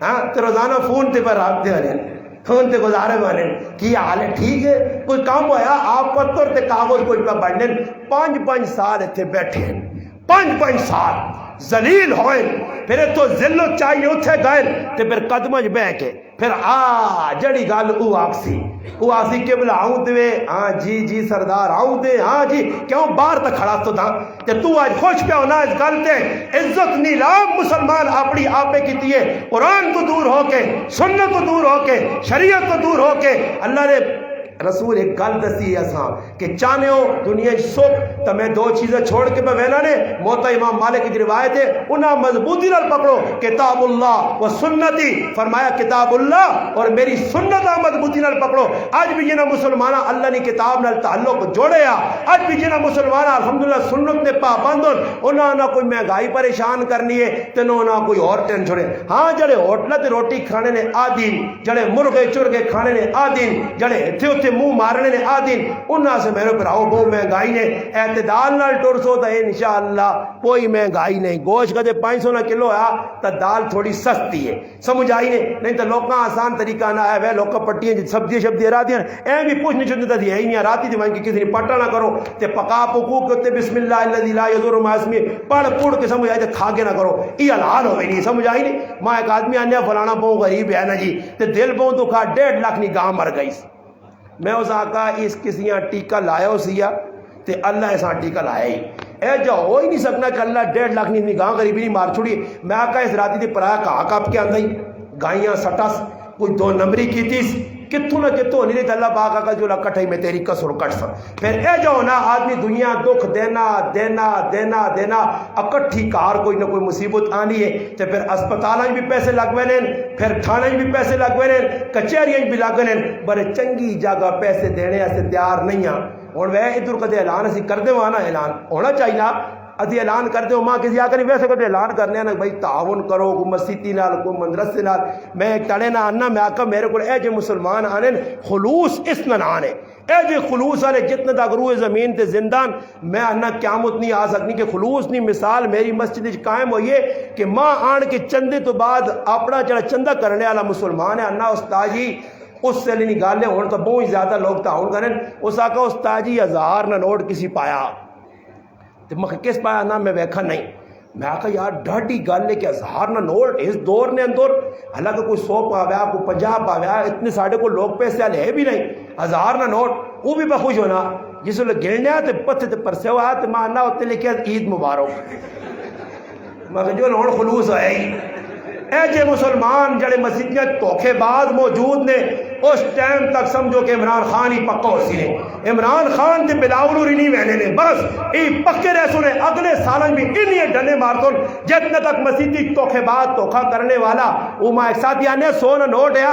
ہاں تو روزانہ فون تے پر رابطے ہو رہے ہیں، فون تے گزارے بنے کی حال ہے ٹھیک ہے کوئی کام ہویا آپ پتر تے کاغذ کوئی پہ بڑھنے. 5 سال اتنے بیٹھے ہیں، 5 سال ذلیل ہوئے، پھر تو ذلت چاہیے اتھے گئے تے پھر قدمج بہ کے پھر جڑی گل او آسی قبلہ آؤں دے، ہاں جی جی سردار آؤں دے، ہاں جی کیوں باہر تک کھڑا تو تھا تے تو آج خوش پہ ہونا اس گل تے. عزت نیلام مسلمان اپنی آپے کی تیے قرآن تو دور ہو کے، سنت تو دور ہو کے، شریعت تو دور ہو کے. اللہ نے رسول ایک گل دسی اساں کہ چاہنے ہو دنیا سکھ تو میں 2 چیزیں چھوڑ کے بہنا نے موتا امام مالک کی روایت ہے انہاں مضبوطی نال پکڑو، کتاب اللہ و سنتی، فرمایا کتاب اللہ اور میری سنت مضبوطی نال پکڑو. اج بھی جنہاں مسلمانہ اللہ نے کتاب نال تعلق جوڑے آ، اج بھی جنہاں مسلمانہ الحمدللہ سنت نے پابند ہون، انہاں نہ کوئی مہنگائی پریشان کرنی ہے تے نہ کوئی اور ٹینشن ہے. ہاں جڑے ہوٹل تے روٹی کھانے نے آدین، جڑے مرغے چرغے کھانے نے آدین، جڑے اتھے منہ مارنے نے آدین، انہاں سے میرے پر آؤ بہت مہنگائی نے اعتدال نال ٹر سو تو انشاءاللہ کوئی مہنگائی نہیں. گوشت کا 500 نہ کلو ہے تو دال تھوڑی سستی ہے، سمجھ آئی نہیں تو لوگ آسان طریقہ نہ ہے لوگ پٹیاں سبزی شبزی رات دیا اے بھی پوچھ نہیں چاہتے تھی نہیں راتی تھی کہ کسی نے پٹا نہ کرو تے پکا پکو کے بسم اللہ الذی لا یضر مع اسمہ پڑھ پڑھ کے سمجھ آئی تے کھا کے نہ کرو، یہ حلال ہوئے نہیں. سمجھ آئی نہیں. میں ایک آدمی آنے فلانا بہت غریب ہے نا جی تے دل بہت تو کھا 1.5 لاکھ نہیں گاہ مر گئی. میں اس آقا اس کسیاں ٹیکہ لایا ہو سیا تے اللہ ایسا ٹیکہ لایا ہی اے جو ہو ہی نہیں سکنا کہ اللہ 1.5 لاکھ نہیں گاں غریبی نہیں مار چھوڑی. میں آقا اس راتی تے پرایا کہا کپ کے آندھائی گائیاں سٹس کچھ 2 نمبری کی تیس کتوں نہ کتوں نہیں رہتا اللہ پاک آقا جو کٹھائی میں تیری کسر کٹ سا. پھر اے جو ہونا آدمی دنیا دکھ دینا دینا دینا دینا اکٹھی کار کوئی نہ کوئی مصیبت آنی ہے تو پھر اسپتالاں بھی پیسے لگوے نے، پھر تھانے بھی پیسے لگوے نے، کچہریاں بھی لگنے بڑے چنگی جگہ پیسے دینے ایسے تیار نہیں ہیں. اور وہ ادھر کدے اعلان اسی کر دے وہاں نا اعلان ہونا چاہیے نا ادھی اعلان کر دے ماں کسی آکر ویسے کدے اعلان کرنے نا بھائی تعاون کرو کوئی مسیتی نال کوئی مدرسے نال. میں ایک تڑے نہ آنا میں آکا میرے کو اے جو مسلمان آنے خلوص اس نہ آنے اے جو خلوص آنے جتنے تک روح زمین تے زندان میں آنا قیامت نہیں آ سکنی کہ خلوص نہیں. مثال میری مسجد قائم ہوئی ہے کہ ماں آن کے چندے تو بعد اپنا جڑا چندہ کرنے والا مسلمان ہے انا استاد جی اس سے نہیں گالے ہون تو بہت زیادہ لوگ تعاون کریں. اس آقا استاد جی 1000 نہ نوٹ کسی پایا تو میں کس پایا نہ میں ویکھا نہیں. میں آقا یار ڈاڈی گل ہے کہ 1000 نہ نوٹ اس دور نے اندر حالانکہ کوئی 100 پاویا کوئی 50 پاویا اتنے ساڑھے کو لوگ پیسے والے ہے بھی نہیں 1000 نہ نوٹ وہ بھی میں خوش ہونا جس ویلے گرنے تو پتھے تے پرسے ہوا تو میں آنا اتنے لکھے عید مبارک میں جو ہوں خلوص ہے ہی. اے جے مسلمان جڑے مسجدیاں دھوکھے باز موجود نے اس ٹائم تک سمجھو کہ عمران خان ہی پکا ہو سی نے. عمران خان تے بلاول اور نہیں وہنے نے بس یہ پکے رہ سنے اگلے سالن بھی انہیں ڈنے مارتون جتنے تک مسجدی دھوکھے باز دھوکھا کرنے والا وہ میں ایک ساتھ آنے 100 نہ نوٹ ہے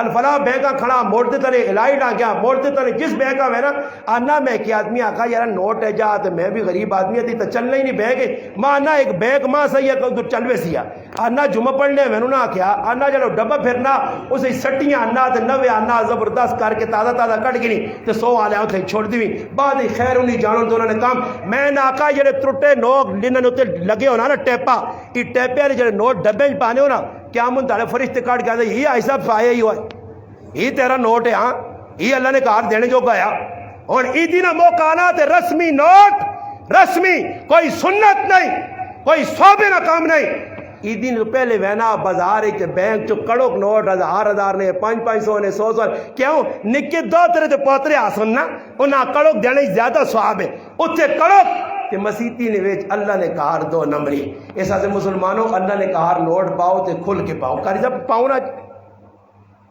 الفلاح بینکا کھڑا موڑتے تلے الائٹ آ گیا موڑتے تلے جس بینکا میں نا آنا میں کہ آدمی آقا یار نوٹ ہے جا تو میں بھی غریب آدمی تھی تو چلنا ہی نہیں بہ گئے ماں آنا ایک بینک ماں صحیح ہے تو چلوے سیا آنا جمعہ پڑھنے میں نہ کیا آنا جلو ڈبا پھرنا اسے سٹیاں آنا تو نوے آنا زبردست کر کے تازہ تازہ کٹ گئی تو 100 آلے اتنے چھوڑ دی بعد خیر انہیں جانو تو انہوں نے کام میں نہ آقا جڑے ترٹے نوٹ لنن اتنے لگے ہونا نا ٹیپا یہ ٹیپے والے جڑے نوٹ ڈبے پانے ہو نا کیا من تارے فرشتے کاٹ کے آتے یہ ایسا پایا ہی ہوا یہ تیرا نوٹ ہے ہاں یہ اللہ نے کار دینے جو گیا اور عیدی نہ موقع آنا تے رسمی نوٹ رسمی کوئی سنت نہیں کوئی صوبے نہ کام نہیں. عیدی نے پہلے وینا بازار بینک چو کڑوک نوٹ 1000 نے 500 نے 100 کیوں نکے 2 ترے تے پوترے آسن نا انہاں کڑوک دینے زیادہ سواب ہے اتھے کڑوک کہ مسیتی نے ویچ اللہ نے کہار 2 نمبری ایسا سے مسلمانوں اللہ نے کہار نوٹ پاؤ تے کھل کے پاؤ کاری جب پاؤ نا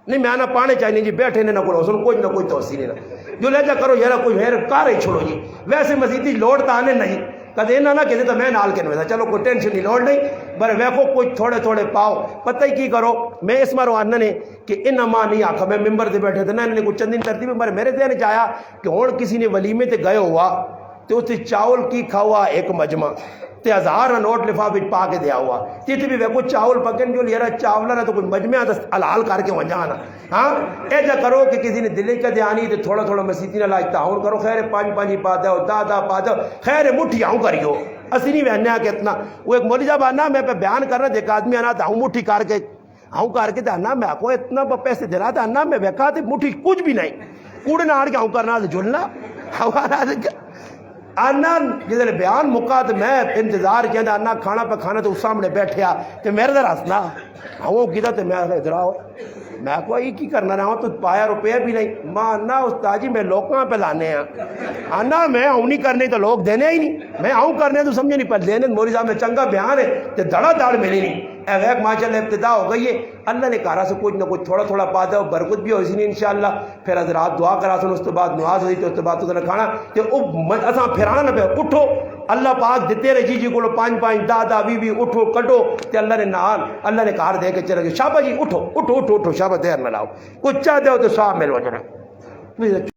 نہیں میں آنا پانے چاہیے جی بیٹھے نے نہ کوئی حسن کوئی نہ کوئی توسیع نہیں نہ جو لے جا کرو یارا کوئی ہے کار ہی چھوڑو جی ویسے مسیتی لوڑ تا آنے نہیں کدے نہ کہتے تو میں نال کے نہ چلو کوئی ٹینشن نہیں لوڑ نہیں پر ویکھو کوئی تھوڑے تھوڑے پاؤ پتہ ہی کی کرو میں اس مارو آنا نے کہ ان ماں نہیں آکھا میں ممبر سے بیٹھے تھے نا انہوں نے کچھ چند دن ترتیب میں میرے دھیان چاہیا کہ ہون کسی نے ولیمے تے گئے ہوا تو اس چاول کی کھاوا ایک مجمع تے 1000 نوٹ لفافے پا کے دیا ہوا تیتے بھی ویکو چاول پکن جو لیرا چاولا نہ تو کوئی مجمع تو حلال کر کے وہاں جانا ہاں ایجا کرو کہ کسی نے دلی کا دیانی تو تھوڑا تھوڑا مسیتی نہ لاج تعاون کرو خیر 5 پا دو 10 پا دو خیر مٹھی آؤں کریو اسی نہیں بہنیا کہ اتنا وہ ایک مولوی صاحب آنا میں پہ بیان کرنا دیکھ آدمی آنا تو مٹھی کر کے آنا میں کو اتنا پیسے دلا تھا آنا میں ویکھا تو مٹھی کچھ بھی نہیں کوڑے نہ آڑ کے آؤں کرنا جھولنا آنا جس بیان مکا تو میں انتظار کیا آنا کھانا پہ کھانا تو اس سامنے بیٹھیا تو میرے در ہسنا ہوں کیتا تو میں ادھر آؤ میں کو یہ کی کرنا رہا ہوں تو پایا روپیہ بھی نہیں ماں آنا استاد جی میں لوگوں پہ لانے ہیں آنا میں آؤں نہیں کرنے تو لوگ دینے ہی نہیں میں آؤں کرنے تو سمجھے نہیں پر دینے مولوی صاحب میں چنگا بیان ہے تو دڑا داڑ ملی نہیں اے ویک ماشاءاللہ ابتدا ہو گئی ہے اللہ نے کہا سے کچھ نہ کچھ تھوڑا تھوڑا پا دو برکت بھی ہو اسی نہیں انشاءاللہ پھر حضرات دعا کرا سن اس کے بعد نماز ہوئی تو اس کے بعد تو کھانا کہ اساں پھرانا نہ پہ اٹھو اللہ پاک دیتے رہے جی کو 5 10 20 اٹھو کٹو تے اللہ نے نال اللہ نے کار دے کے چلے گئے شابہ جی اٹھو اٹھو اٹھو اٹھو شابہ دیر نہ لاؤ کچھ چاہ دو تو صاحب ملو جنا